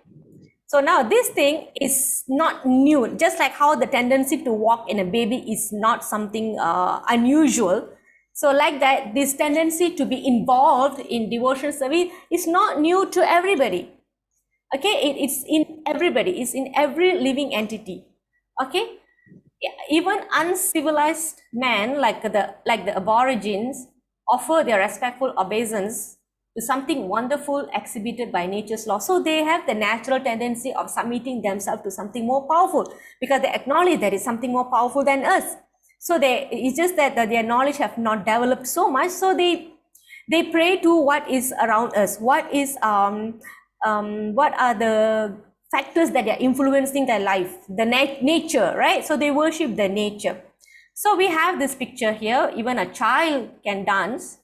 So now this thing is not new, just like how the tendency to walk in a baby is not something unusual. So like that, this tendency to be involved in devotional service is not new to everybody. Okay, it's in everybody, it's in every living entity. Okay, even uncivilized men like the aborigines offer their respectful obeisance to something wonderful exhibited by nature's law. So they have the natural tendency of submitting themselves to something more powerful because they acknowledge there is something more powerful than us. So it's just that their knowledge have not developed so much. So they pray to what is around us. What are the factors that are influencing their life? The nature, right? So they worship the nature. So we have this picture here. Even a child can dance.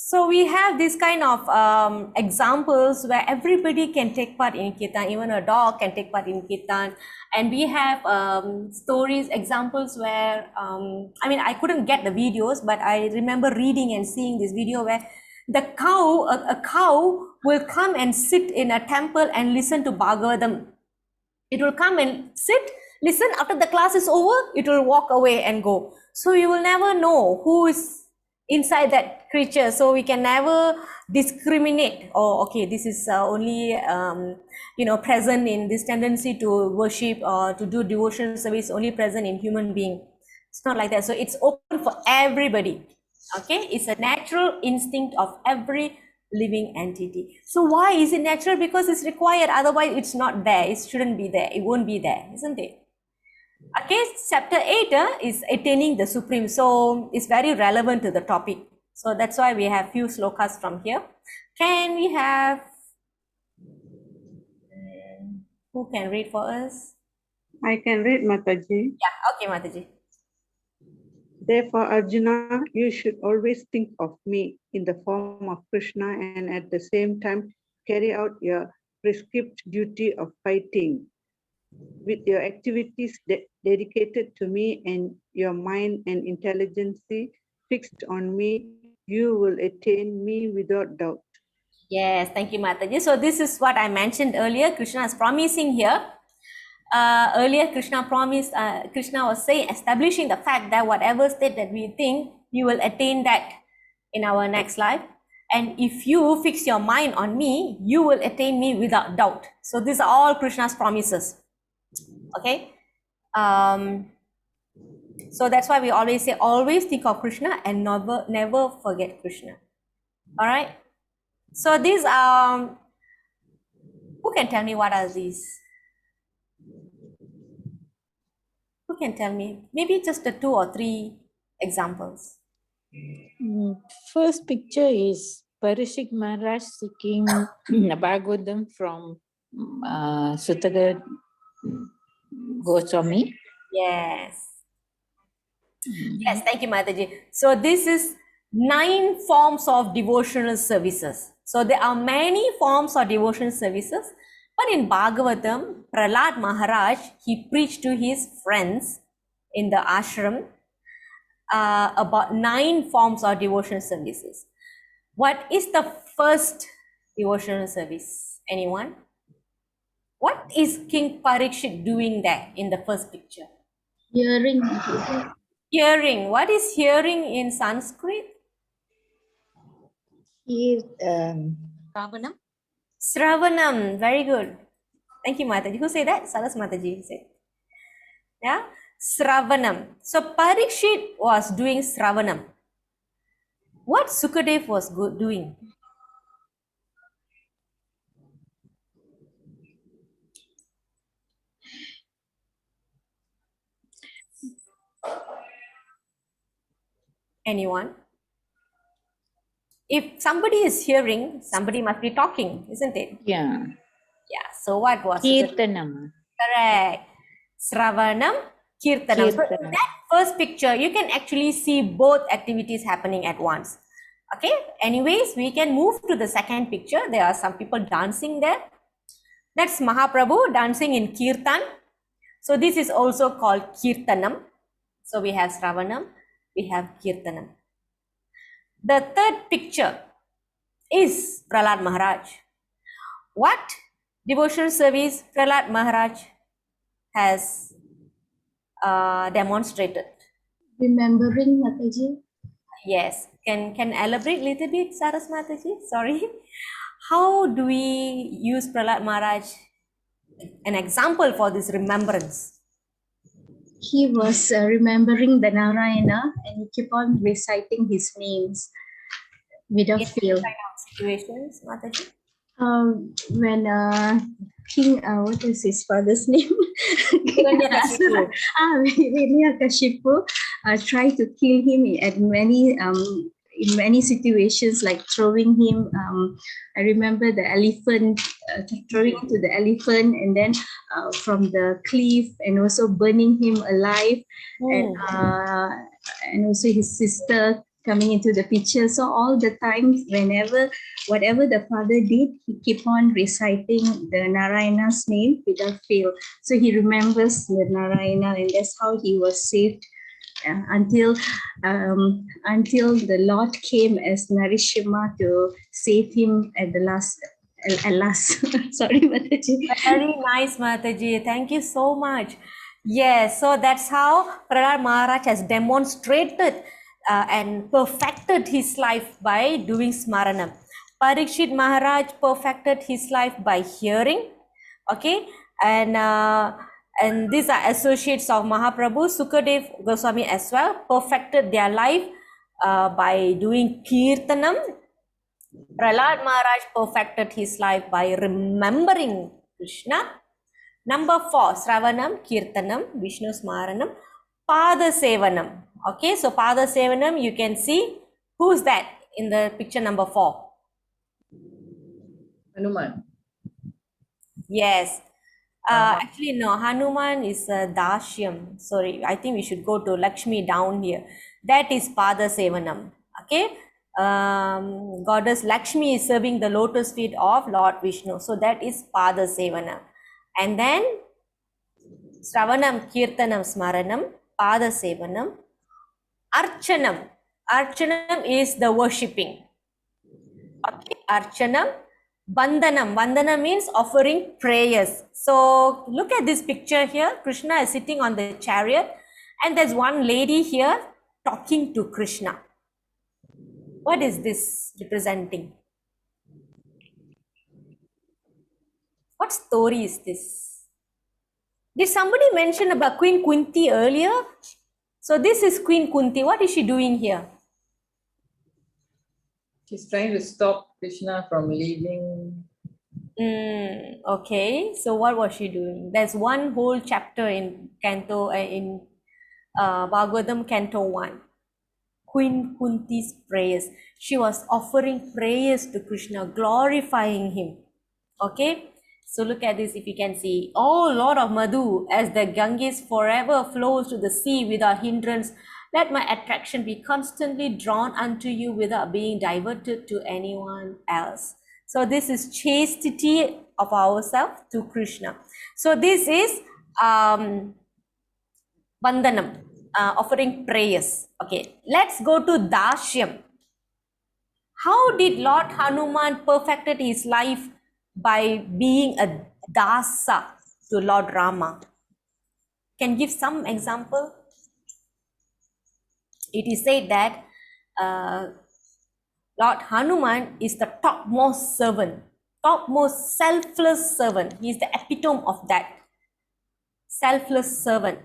So we have this kind of examples where everybody can take part in kirtan, even a dog can take part in kirtan. And we have stories, examples where, I mean, I couldn't get the videos, but I remember reading and seeing this video where the cow, a cow will come and sit in a temple and listen to Bhagavatam. It will come and sit, listen, after the class is over, it will walk away and go. So you will never know who is inside that creature. So we can never discriminate. Oh, okay, this is only, present in this tendency to worship or to do devotional service, only present in human being. It's not like that. So it's open for everybody. Okay, it's a natural instinct of every living entity. So why is it natural? Because it's required, otherwise it's not there. It shouldn't be there. It won't be there, isn't it? Okay, chapter 8 is attaining the supreme. So it's very relevant to the topic. So that's why we have few slokas from here. Can we have, who can read for us? I can read, Mataji. Yeah, okay, Mataji. Therefore, Arjuna, you should always think of me in the form of Krishna and at the same time carry out your prescribed duty of fighting. With your activities dedicated to me and your mind and intelligence fixed on me, you will attain me without doubt. Yes, thank you, Mataji. So this is what I mentioned earlier. Krishna is promising here. Earlier, Krishna was saying, establishing the fact that whatever state that we think, we will attain that in our next life. And if you fix your mind on me, you will attain me without doubt. So these are all Krishna's promises. Okay. So that's why we always say, always think of Krishna and never forget Krishna. All right. So these are, who can tell me what are these? Who can tell me? Maybe just the 2 or 3 examples. First picture is Parishik Maharaj seeking Bhagavatam from Sutaga Goswami. Yes. Yes, thank you, Mataji. So this is 9 forms of devotional services. So there are many forms of devotional services. But in Bhagavatam, Prahlad Maharaj, he preached to his friends in the ashram about 9 forms of devotional services. What is the first devotional service? Anyone? What is King Parikshit doing there in the first picture? Hearing. Hearing. What is hearing in Sanskrit? Ravanam. Sravanam. Very good. Thank you, Mataji. Who said that? Saras Mataji said. Yeah. Sravanam. So Parikshit was doing Sravanam. What Sukadev was doing? Anyone? If somebody is hearing, somebody must be talking, isn't it? Yeah. Yeah. So what was Kirtanam. Correct. Sravanam, Kirtanam. So in that first picture, you can actually see both activities happening at once. Okay. Anyways, we can move to the second picture. There are some people dancing there. That's Mahaprabhu dancing in Kirtan. So this is also called Kirtanam. So we have Sravanam, we have Kirtanam. The third picture is Prahlad Maharaj. What devotional service Prahlad Maharaj has demonstrated? Remembering Mataji. Yes. Can elaborate a little bit, Saras Mataji? Sorry. How do we use Prahlad Maharaj, an example for this remembrance? He was remembering the Narayana and he kept on reciting his names without fail. Kind of situations, Mataji? When King, what is his father's name? Hiranyakashipu. Hiranyakashipu tried to kill him at many in many situations, like throwing him. I remember the elephant, throwing him to the elephant, and then from the cliff, and also burning him alive, and also his sister coming into the picture. So all the times, whatever the father did, he keep on reciting the Narayana's name without fail. So he remembers the Narayana, and that's how he was saved until the Lord came as Narishima to save him at the last. Sorry, Mataji. Very nice, Mataji. Thank you so much. Yes, so that's how Prahlad Maharaj has demonstrated and perfected his life by doing Smaranam. Parikshit Maharaj perfected his life by hearing. Okay, and these are associates of Mahaprabhu. Sukadev Goswami as well perfected their life by doing Kirtanam. Prahlad Maharaj perfected his life by remembering Krishna. Number 4, Sravanam, Kirtanam, Vishnu Smaranam, Pada Sevanam. Okay, so Pada Sevanam, you can see who's that in the picture number 4. Hanuman. Yes. Actually, no, Hanuman is Dashyam. Sorry, I think we should go to Lakshmi down here. That is Pada Sevanam. Okay. Goddess Lakshmi is serving the lotus feet of Lord Vishnu. So that is Pada Sevanam. And then Sravanam, Kirtanam, Smaranam, Pada Sevanam, Archanam. Archanam is the worshipping. Okay, Archanam. Vandanam. Vandanam means offering prayers. So look at this picture here. Krishna is sitting on the chariot and there's one lady here talking to Krishna. What is this representing? What story is this? Did somebody mention about Queen Kunti earlier? So this is Queen Kunti. What is she doing here? She's trying to stop Krishna from leaving. Okay, so what was she doing? There's one whole chapter in Canto in Bhagavatam Canto 1. Queen Kunti's prayers. She was offering prayers to Krishna, glorifying him. Okay, so look at this if you can see. Oh Lord of Madhu, as the Ganges forever flows to the sea without hindrance, let my attraction be constantly drawn unto you without being diverted to anyone else. So this is chastity of ourselves to Krishna. So this is Vandanam, offering prayers. Okay, let's go to Dashyam. How did Lord Hanuman perfected his life by being dasa to Lord Rama? Can give some example? It is said that Lord Hanuman is the topmost servant, topmost selfless servant. He is the epitome of that selfless servant.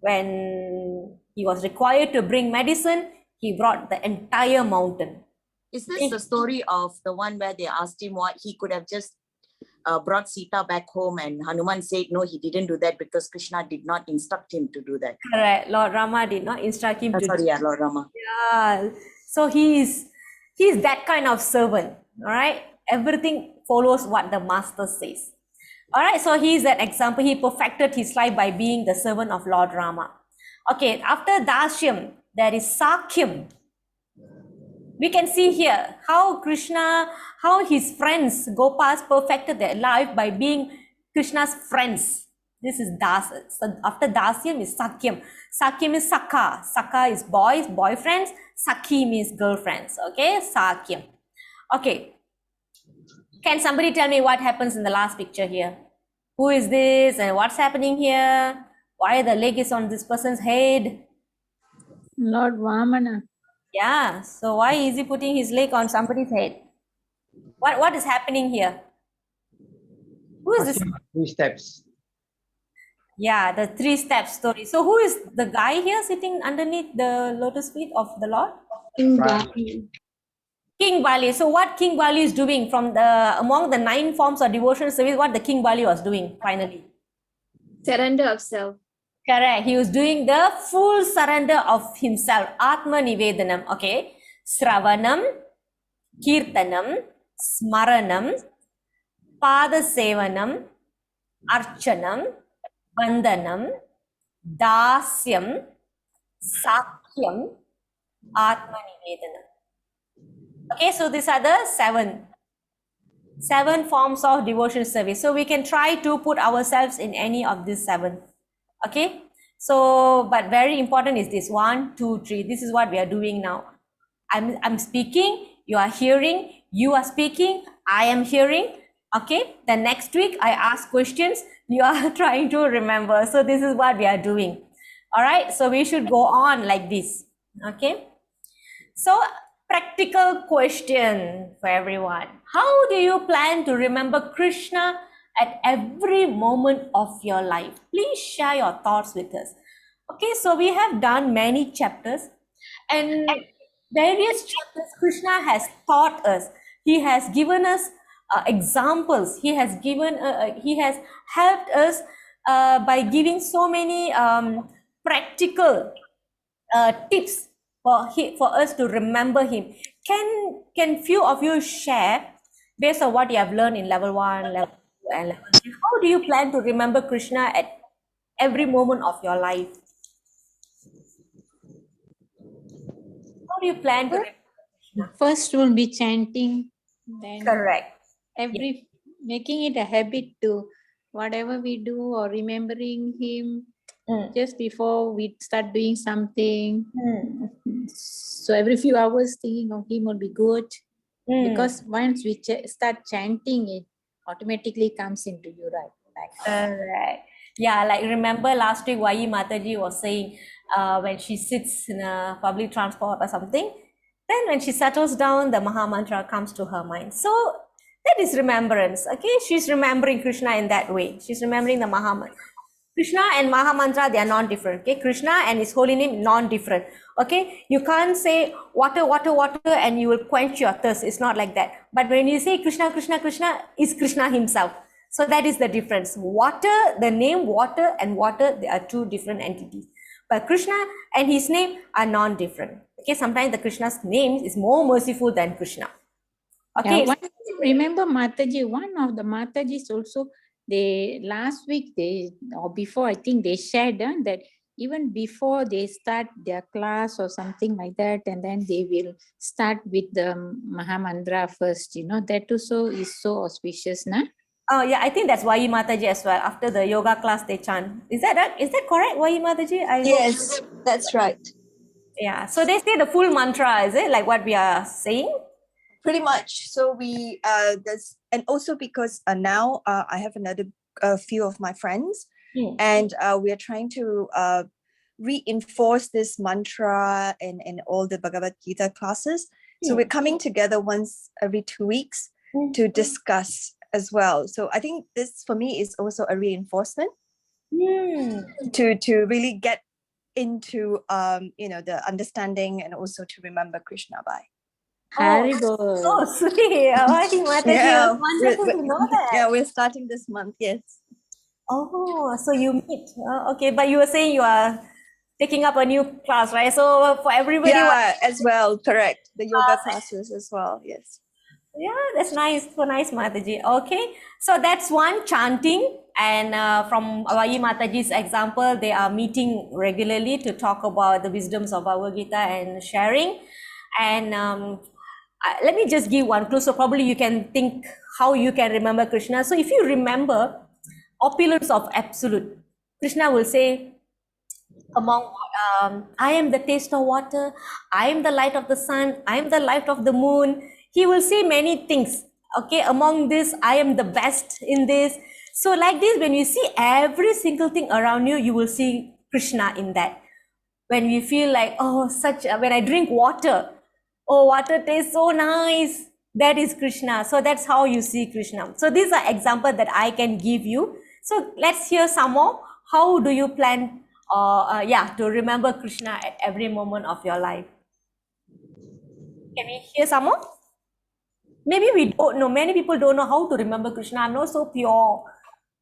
When he was required to bring medicine, he brought the entire mountain. Is this the story of the one where they asked him what he could have just brought Sita back home, and Hanuman said no, he didn't do that because Krishna did not instruct him to do that? Correct. Lord Rama did not instruct him to sorry, do yeah, Lord Rama. Yeah. So he is that kind of servant. All right. Everything follows what the master says. All right. So he is that example. He perfected his life by being the servant of Lord Rama. Okay. After Dasyam, there is Sakyam. We can see here how Krishna, how his friends, Gopas, perfected their life by being Krishna's friends. This is Das. So after Dasyam is Sakyam. Sakyam is Sakha. Sakha is boys, boyfriends. Sakhi means girlfriends. Okay, Sakyam. Okay. Can somebody tell me what happens in the last picture here? Who is this and what's happening here? Why the leg is on this person's head? Lord Vamana. Yeah, so why is he putting his leg on somebody's head? What is happening here? Who is this? 3 steps. Yeah, the 3 step story. So who is the guy here sitting underneath the lotus feet of the Lord? King Bali. King Bali. So what King Bali is doing from among the 9 forms of devotional service, what the King Bali was doing finally? Surrender of self. Correct. He was doing the full surrender of himself. Atma Nivedanam. Okay. Sravanam, Kirtanam, Smaranam, Pada Sevanam, Archanam, Vandanam, Dasyam, Sakyam, Atma Nivedanam. Okay, so these are the 7 forms of devotional service. So we can try to put ourselves in any of these 7. Okay, so but very important is this 1, 2, 3. This is what we are doing now. I'm speaking, you are hearing, you are speaking, I am hearing. Okay, then next week I ask questions, you are trying to remember. So this is what we are doing. All right, so we should go on like this. Okay, so practical question for everyone. How do you plan to remember Krishna at every moment of your life? Please share your thoughts with us. Okay, so we have done many chapters, and various chapters Krishna has taught us. He has given us examples. He has helped us by giving so many practical tips for us to remember him. Can few of you share based on what you have learned in level 1, level 2, and level 3? How do you plan to remember Krishna at every moment of your life? How do you plan to remember Krishna? First will be chanting. Then Correct. Making it a habit to whatever we do or remembering him just before we start doing something. So every few hours thinking of him will be good, because once we start chanting, it automatically comes into you, right? Correct. Yeah, like remember last week Vayi Mataji was saying when she sits in a public transport or something, then when she settles down, the Maha Mantra comes to her mind. So that is remembrance. Okay, she's remembering Krishna in that way. She's remembering the Maha Mantra. Krishna and Maha Mantra, they are non-different. Okay, Krishna and his holy name, non-different. Okay, you can't say water, water, water, and you will quench your thirst. It's not like that. But when you say Krishna, Krishna, Krishna, is Krishna himself. So that is the difference. Water, the name water and water, they are 2 different entities. But Krishna and his name are non-different. Okay, sometimes the Krishna's name is more merciful than Krishna. Okay. Yeah, remember Mataji, one of the Matajis also, last week or before, I think they shared that even before they start their class or something like that, and then they will start with the Mahamantra first, that also is so auspicious, na? Oh yeah, I think that's Vayi Mataji as well. After the yoga class, they chant. Is that right? Is that correct, Vayi Mataji? Yes, that's right. Yeah, so they say the full mantra, is it like what we are saying? Pretty much. So we there's and also because now I have another few of my friends, and we are trying to reinforce this mantra in all the Bhagavad Gita classes. So we're coming together once every 2 weeks to discuss as well. So I think this for me is also a reinforcement to really get into the understanding and also to remember Krishna by. Oh, so sweet. I think Mataji, Yeah, was wonderful to know that. yeah, we're starting this month. Yes. Oh, so you meet. Okay, but you were saying you are taking up a new class, right? So for everybody, Yeah, as well. Correct. The yoga classes as well. Yes. yeah, that's nice. So nice, Mataji. Okay, so that's one chanting, and from Awayi Mataji's example, they are meeting regularly to talk about the wisdoms of Bhagavad Gita and sharing. And let me just give one clue. So probably you can think how you can remember Krishna. So if you remember opulence of absolute, Krishna will say, among I am the taste of water, I am the light of the sun, I am the light of the moon. He will say many things. Okay, among this, I am the best in this. So like this, when you see every single thing around you, you will see Krishna in that. When we feel like, oh, when I drink water, oh, water tastes so nice, that is Krishna. So that's how you see Krishna. So these are examples that I can give you. So let's hear some more. How do you plan to remember Krishna at every moment of your life? Can we hear some more? Maybe we don't know. Many people don't know how to remember Krishna. I'm not so pure.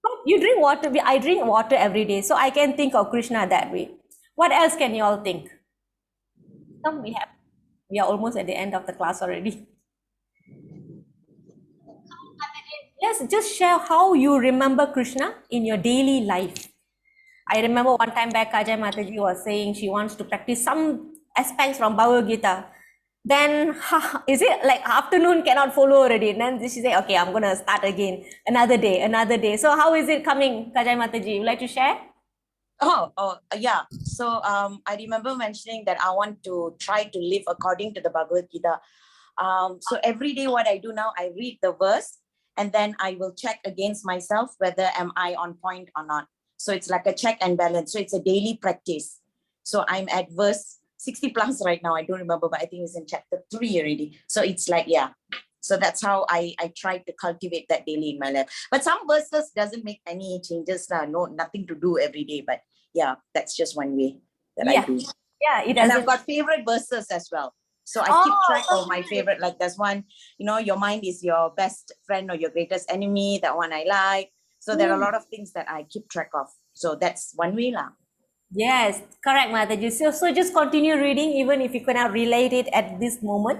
But you drink water. I drink water every day. So I can think of Krishna that way. What else can you all think? We are almost at the end of the class already. Yes, just share how you remember Krishna in your daily life. I remember one time back, Kajai Mataji was saying she wants to practice some aspects from Bhagavad Gita. Then, is it like afternoon cannot follow already? And then she said, okay, I'm going to start again. Another day. So how is it coming, Kajai Mataji? Would you like to share? Yeah. So I remember mentioning that I want to try to live according to the Bhagavad Gita. So every day what I do now, I read the verse and then I will check against myself whether am I on point or not. So it's like a check and balance. So it's a daily practice. So I'm at verse 60 plus right now. I don't remember, but I think it's in chapter 3 already. So it's like, yeah. So that's how I try to cultivate that daily in my life. But some verses doesn't make any changes. Nothing to do every day. But yeah, that's just one way that I do. Yeah, it and I've got favorite verses as well. So I keep track of my favorite. Like there's one, your mind is your best friend or your greatest enemy. That one I like. So there are a lot of things that I keep track of. So that's one way lah. Yes, correct, Mataji. So just continue reading even if you cannot relate it at this moment.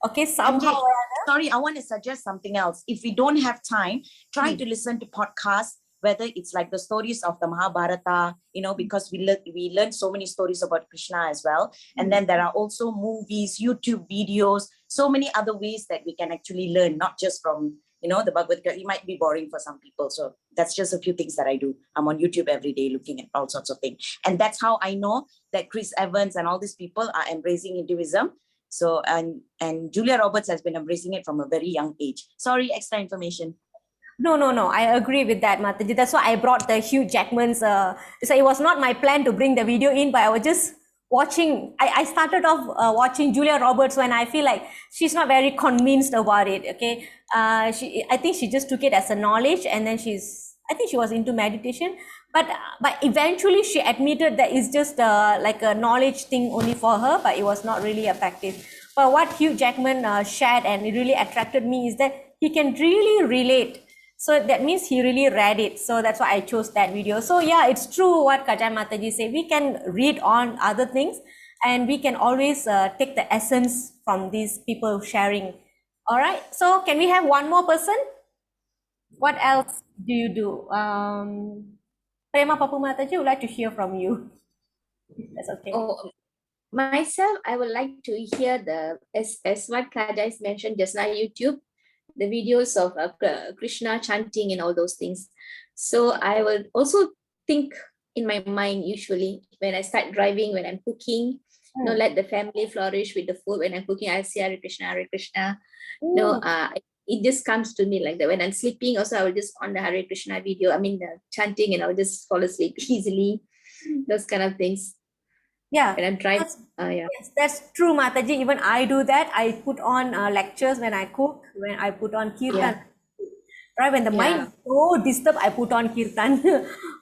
Okay, somehow. Sorry, I want to suggest something else. If we don't have time, try to listen to podcasts, whether it's like the stories of the Mahabharata, because we learn so many stories about Krishna as well. And then there are also movies, YouTube videos, so many other ways that we can actually learn, not just from, the Bhagavad Gita. It might be boring for some people. So that's just a few things that I do. I'm on YouTube every day looking at all sorts of things. And that's how I know that Chris Evans and all these people are embracing Hinduism. So, and Julia Roberts has been embracing it from a very young age. Sorry, extra information. No. I agree with that, Mataji. That's why I brought the Hugh Jackman's. So it was not my plan to bring the video in, but I was just watching. I started off watching Julia Roberts when I feel like she's not very convinced about it. Okay, I think she just took it as a knowledge, and then I think she was into meditation. But eventually she admitted that it's just like a knowledge thing only for her, but it was not really effective. But what Hugh Jackman shared and it really attracted me is that he can really relate. So that means he really read it. So that's why I chose that video. So yeah, it's true what Kajai Mataji said. We can read on other things and we can always take the essence from these people sharing. All right. So can we have one more person? What else do you do? Prema Papu Mataji, would like to hear from you. That's okay. Myself, I would like to hear as what Kajai mentioned just now, YouTube, the videos of Krishna chanting and all those things. So I will also think in my mind usually when I start driving, when I'm cooking, let the family flourish with the food. When I'm cooking, I say Hare Krishna, Hare Krishna. I it just comes to me like that. When I'm sleeping, also I will just on the Hare Krishna video, I mean the chanting, and I'll just fall asleep easily. Those kind of things. Yeah, When I'm driving. yes, that's true, Mataji. Even I do that. I put on lectures when I cook, when I put on kirtan. Right, when the mind is so disturbed, I put on kirtan.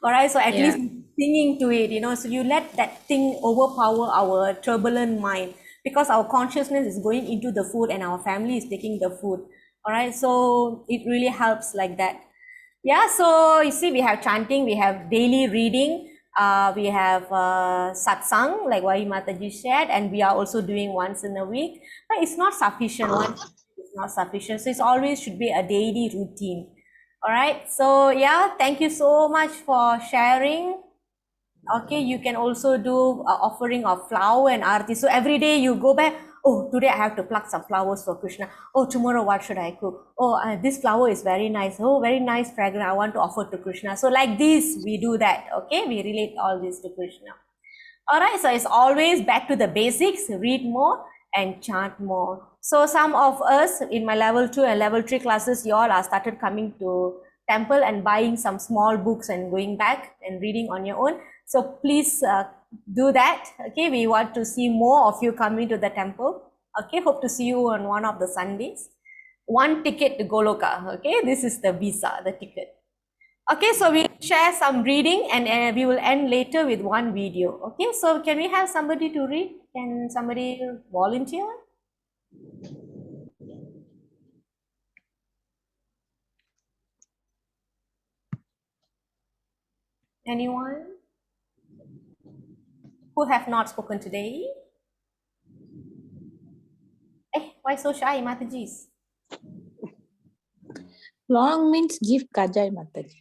All right, so at least singing to it, so you let that thing overpower our turbulent mind, because our consciousness is going into the food and our family is taking the food. All right, so it really helps like that. Yeah, so you see, we have chanting, we have daily reading, we have satsang, like what Mataji shared, and we are also doing once in a week. But it's not sufficient. Once is not sufficient. So it's always should be a daily routine. All right. So yeah, thank you so much for sharing. Okay, you can also do offering of flower and arti. So every day you go back. Oh, today I have to pluck some flowers for Krishna. Oh, tomorrow what should I cook? Oh, this flower is very nice. Oh, very nice, fragrant. I want to offer to Krishna. So like this, we do that. Okay, we relate all this to Krishna. All right, so it's always back to the basics. Read more and chant more. So some of us in my level 2 and level 3 classes, you all are started coming to temple and buying some small books and going back and reading on your own. So please do that. Okay, we want to see more of you coming to the temple. Okay, hope to see you on one of the Sundays. One ticket to Goloka. Okay, this is the visa, the ticket. Okay, so we'll share some reading and we will end later with one video. Okay, so can we have somebody to read? Can somebody volunteer? Anyone who have not spoken today? Why so shy, Matajis? Long means give Kajai Mataji.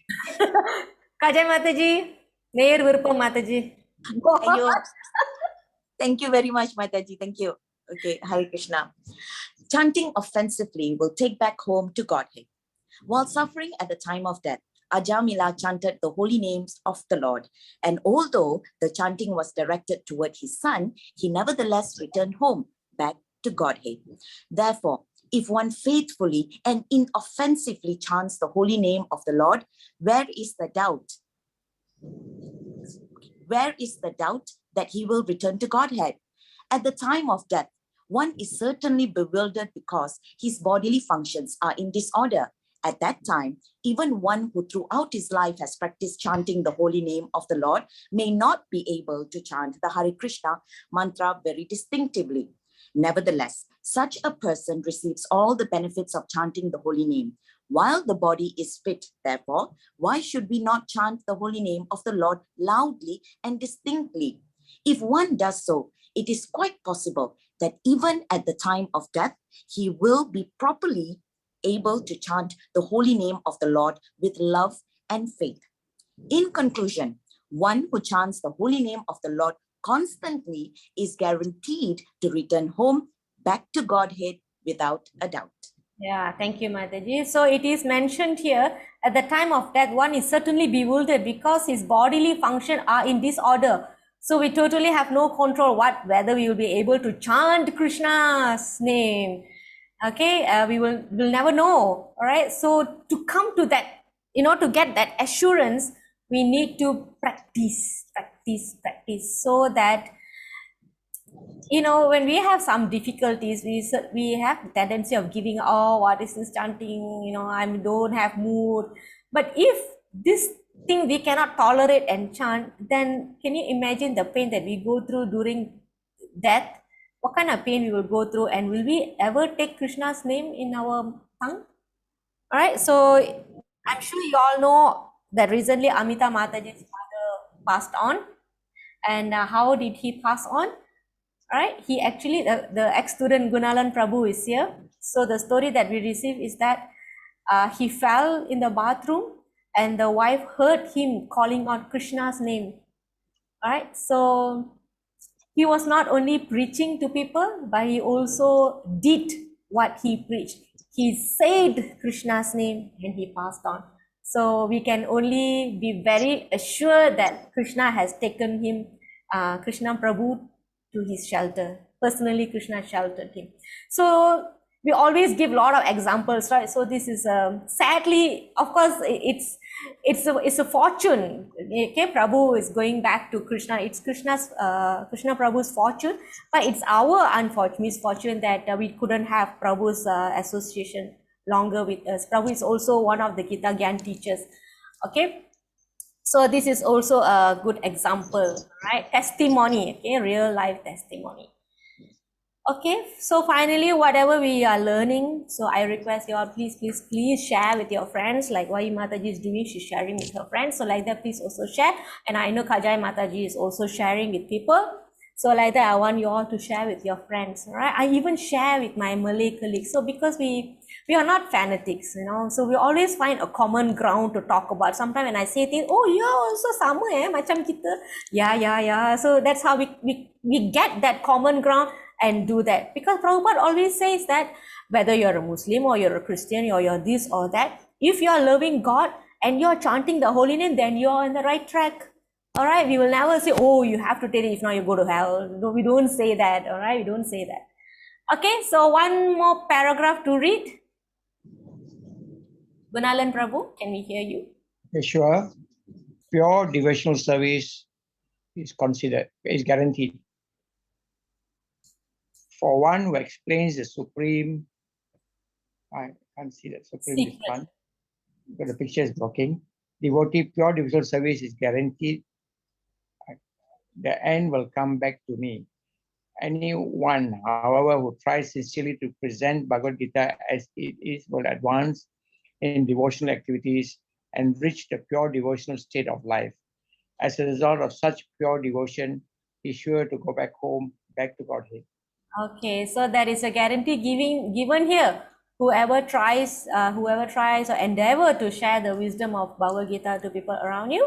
Kajai Mataji, Neer Virpam Mataji. Thank you very much, Mataji. Thank you. Okay, Hare Krishna. Chanting offensively will take back home to Godhead. While suffering at the time of death, Ajamila chanted the holy names of the Lord. And although the chanting was directed toward his son, he nevertheless returned home, back to Godhead. Therefore, if one faithfully and inoffensively chants the holy name of the Lord, where is the doubt? Where is the doubt that he will return to Godhead? At the time of death, one is certainly bewildered because his bodily functions are in disorder. At that time, even one who throughout his life has practiced chanting the holy name of the Lord may not be able to chant the Hare Krishna mantra very distinctively. Nevertheless, such a person receives all the benefits of chanting the holy name. While the body is fit, therefore, why should we not chant the holy name of the Lord loudly and distinctly? If one does so, it is quite possible that even at the time of death, he will be properly able to chant the holy name of the Lord with love and faith. In conclusion, one who chants the holy name of the Lord constantly is guaranteed to return home back to Godhead without a doubt. Yeah, thank you, Mataji. So it is mentioned here, at the time of death, one is certainly bewildered because his bodily function are in disorder. So we totally have no control whether we will be able to chant Krishna's name. Okay, we will never know. All right. So to come to that, to get that assurance, we need to practice, so that when we have some difficulties, we have the tendency of giving, oh, what is this chanting? I don't have mood. But if this thing we cannot tolerate and chant, then can you imagine the pain that we go through during death? What kind of pain we will go through, and will we ever take Krishna's name in our tongue? All right, so I'm sure you all know that recently Amita Mataji's father passed on. And how did he pass on? All right, he actually, the ex-student Gunalan Prabhu is here. So the story that we received is that he fell in the bathroom and the wife heard him calling out Krishna's name. All right, so he was not only preaching to people, but he also did what he preached. He said Krishna's name and he passed on. So we can only be very assured that Krishna has taken him, Krishna Prabhu, to his shelter. Personally, Krishna sheltered him. So we always give a lot of examples, right? So this is sadly, of course, it's a fortune. Okay, Prabhu is going back to Krishna. It's Krishna Prabhu's fortune, but it's our misfortune that we couldn't have Prabhu's association longer with us. Prabhu is also one of the Gita Gyan teachers. Okay, so this is also a good example, right? Testimony, okay, real life testimony. Okay, so finally, whatever we are learning, so I request you all, please share with your friends, like what Mataji is doing, she's sharing with her friends. So like that, please also share. And I know Kajai Mataji is also sharing with people. So like that, I want you all to share with your friends, right? I even share with my Malay colleagues. So because we are not fanatics, you know, so we always find a common ground to talk about. Sometimes when I say things, oh, you also sama macam kita. Yeah. So that's how we get that common ground and do that. Because Prabhupada always says that whether you're a Muslim or you're a Christian or you're this or that, if you're loving God and you're chanting the holy name, then you're on the right track. All right, we will never say, oh, you have to take it, if not you go to hell. No, we don't say that. All right, we don't say that. Okay, so one more paragraph to read. Gunalan Prabhu, can we hear you? Okay, sure. Pure devotional service is guaranteed. For one who explains the supreme, I can't see that supreme this one, because the picture is blocking. Devotee, pure devotional service is guaranteed. The end will come back to me. Anyone, however, who tries sincerely to present Bhagavad Gita as it is will advance in devotional activities and reach the pure devotional state of life. As a result of such pure devotion, he is sure to go back home, back to Godhead. Okay, so there is a guarantee given here. Whoever tries or endeavor to share the wisdom of Bhagavad Gita to people around you,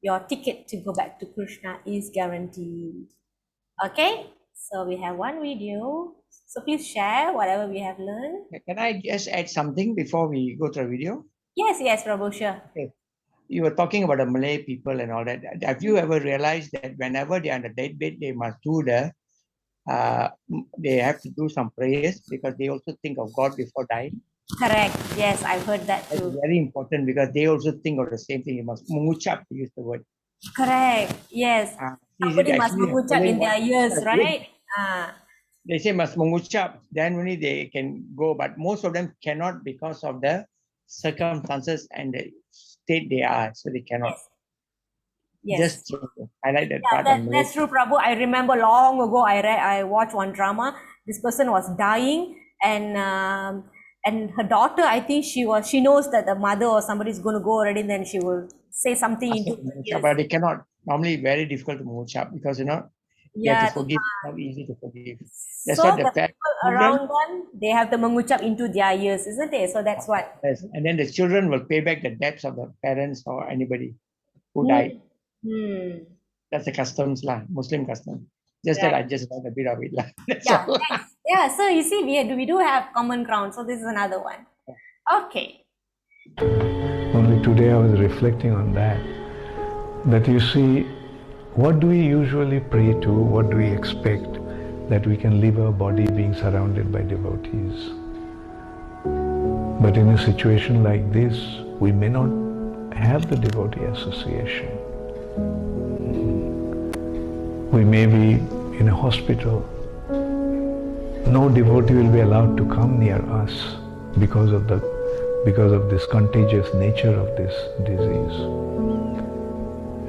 your ticket to go back to Krishna is guaranteed. Okay, so we have one video. So please share whatever we have learned. Can I just add something before we go to the video? Yes, Prabhu, sure. Okay. You were talking about the Malay people and all that. Have you ever realized that whenever they are on the deathbed, they must do they have to do some prayers because they also think of God before dying? Correct. Yes, I've heard that too. That's very important because they also think of the same thing. You must mengucap, to use the word. Correct. Yes. Somebody must mengucap in their ears, right? They say must mengucap, then only they can go. But most of them cannot because of the circumstances and the state they are. So they cannot. Yes. Just highlight that part. That's true, Prabhu. I remember long ago, I watched one drama. This person was dying, and her daughter, I think she knows that the mother or somebody is going to go already. Then she will say something into. But they cannot. Normally, very difficult to mengucap because you have to forgive. It's not easy to forgive. That's so what the people around them, they have the mengucap into their ears, isn't it? So that's what. Yes, and then the children will pay back the debts of the parents or anybody who died. That's the customs lah, Muslim custom. Just that I just learned a bit of it lah. Yeah. So you see, we do have common ground. So this is another one. Okay. Only today I was reflecting on that. That you see, what do we usually pray to? What do we expect? That we can live our body being surrounded by devotees. But in a situation like this, we may not have the devotee association. We may be in a hospital. No devotee will be allowed to come near us because of this contagious nature of this disease.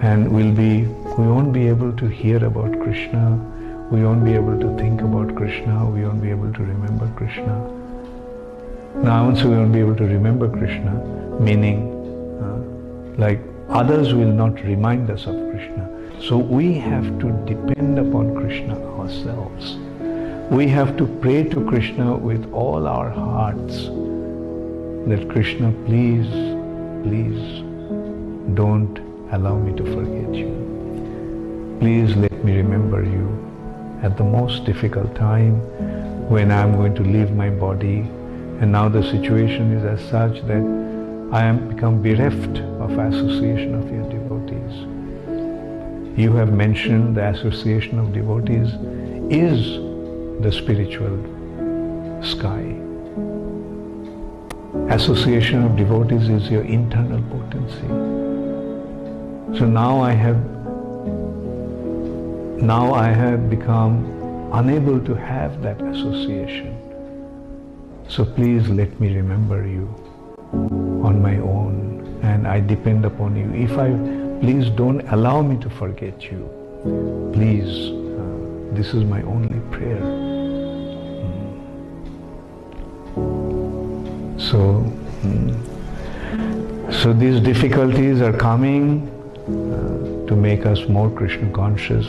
And we won't be able to hear about Krishna, we won't be able to think about Krishna, we won't be able to remember Krishna. Now once we won't be able to remember Krishna, meaning like others will not remind us of Krishna. So we have to depend upon Krishna ourselves. We have to pray to Krishna with all our hearts that Krishna, please don't allow me to forget you. Please let me remember you at the most difficult time when I am going to leave my body, and now the situation is as such that I am become bereft of association of your devotees. You have mentioned the association of devotees is the spiritual sky. association of devotees is your internal potency. So now I have become unable to have that association. So please let me remember you on my own, and I depend upon you. Please don't allow me to forget you. Please, this is my only prayer. So these difficulties are coming to make us more Krishna conscious.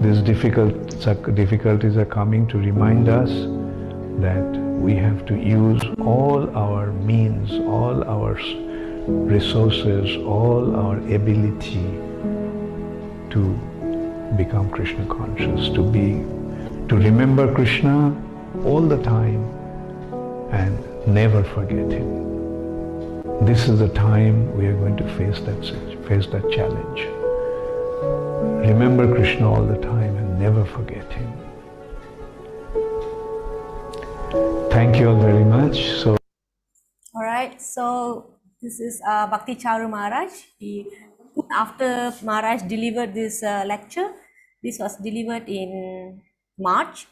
These difficulties are coming to remind us that we have to use all our means, all our resources, all our ability to become Krishna conscious, to remember Krishna all the time and never forget him. This is the time we are going to face that challenge. Remember Krishna all the time and never forget him. Thank you all very much. All right, so this is Bhakti Charu Maharaj. After Maharaj delivered this lecture, this was delivered in March.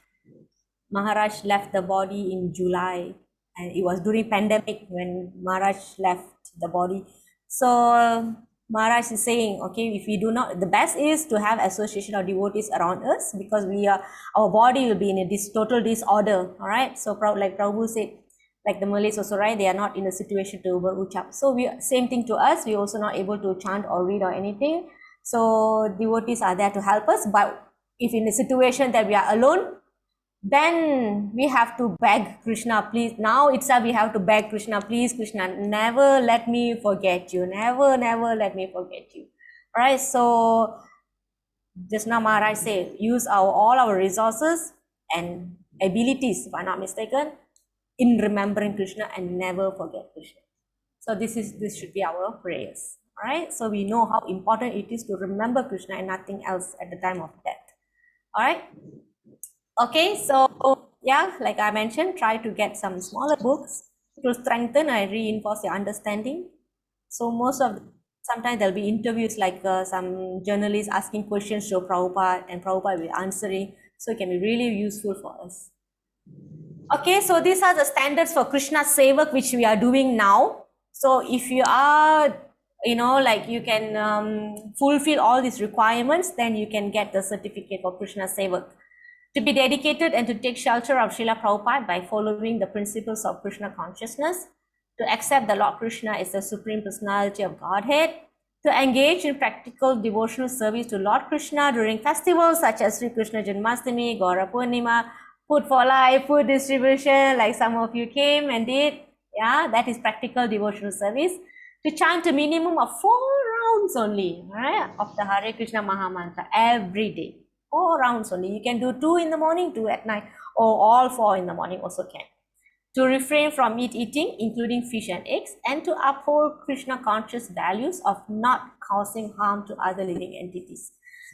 Maharaj left the body in July, and it was during pandemic when Maharaj left the body. So Maharaj is saying, okay, if we do not, the best is to have association of devotees around us, because our body will be in a total disorder. All right, so like Prabhu said, like the Malays also, right, they are not in a situation to berucap. So same thing to us, we also not able to chant or read or anything. So devotees are there to help us, but if in a situation that we are alone, then we have to beg Krishna, please. Now itself we have to beg Krishna, please Krishna, never let me forget you. Never let me forget you. All right, so just now Maharaj said, use all our resources and abilities, if I'm not mistaken, in remembering Krishna and never forget Krishna. So this should be our prayers. All right, so we know how important it is to remember Krishna and nothing else at the time of death. All right. Okay, so yeah, like I mentioned, try to get some smaller books to strengthen and reinforce your understanding. So sometimes there'll be interviews, like some journalists asking questions to Prabhupada, and Prabhupada will answering. So it can be really useful for us. Okay, so these are the standards for Krishna Sevak, which we are doing now. So if you are, like you can fulfill all these requirements, then you can get the certificate for Krishna Sevak. To be dedicated and to take shelter of Srila Prabhupada by following the principles of Krishna consciousness, to accept the Lord Krishna as the Supreme Personality of Godhead, to engage in practical devotional service to Lord Krishna during festivals such as Sri Krishna Janmashtami, Gaura Purnima, food for life, food distribution, like some of you came and did. Yeah, that is practical devotional service. To chant a minimum of 4 rounds only, right, of the Hare Krishna Maha Mantra every day. 4 rounds only. You can do 2 in the morning, 2 at night, or all 4 in the morning also can. To refrain from meat eating, including fish and eggs, and to uphold Krishna conscious values of not causing harm to other living entities.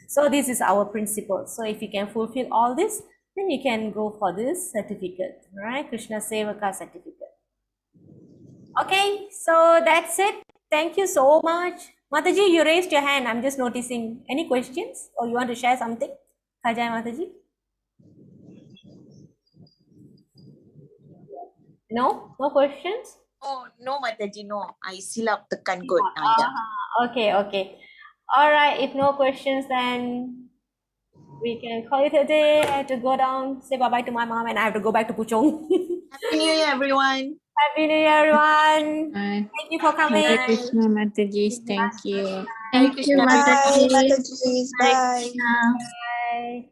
So this is our principle. So if you can fulfill all this, then you can go for this certificate, right? Krishna Sevaka certificate. Okay, so that's it. Thank you so much. Mataji, you raised your hand. I'm just noticing. Any questions, or you want to share something? Kajai Mataji? No? No questions? Oh, no, Mataji, no. I silap tekan good. Okay. All right, if no questions, then we can call it a day. I have to go down, say bye-bye to my mom, and I have to go back to Puchong. Happy New Year, everyone. Happy New Year, everyone. Thank you for coming. Hare Krishna, Mataji. Thank you. Thank you, Mataji. Bye, Mataji. Bye. Bye.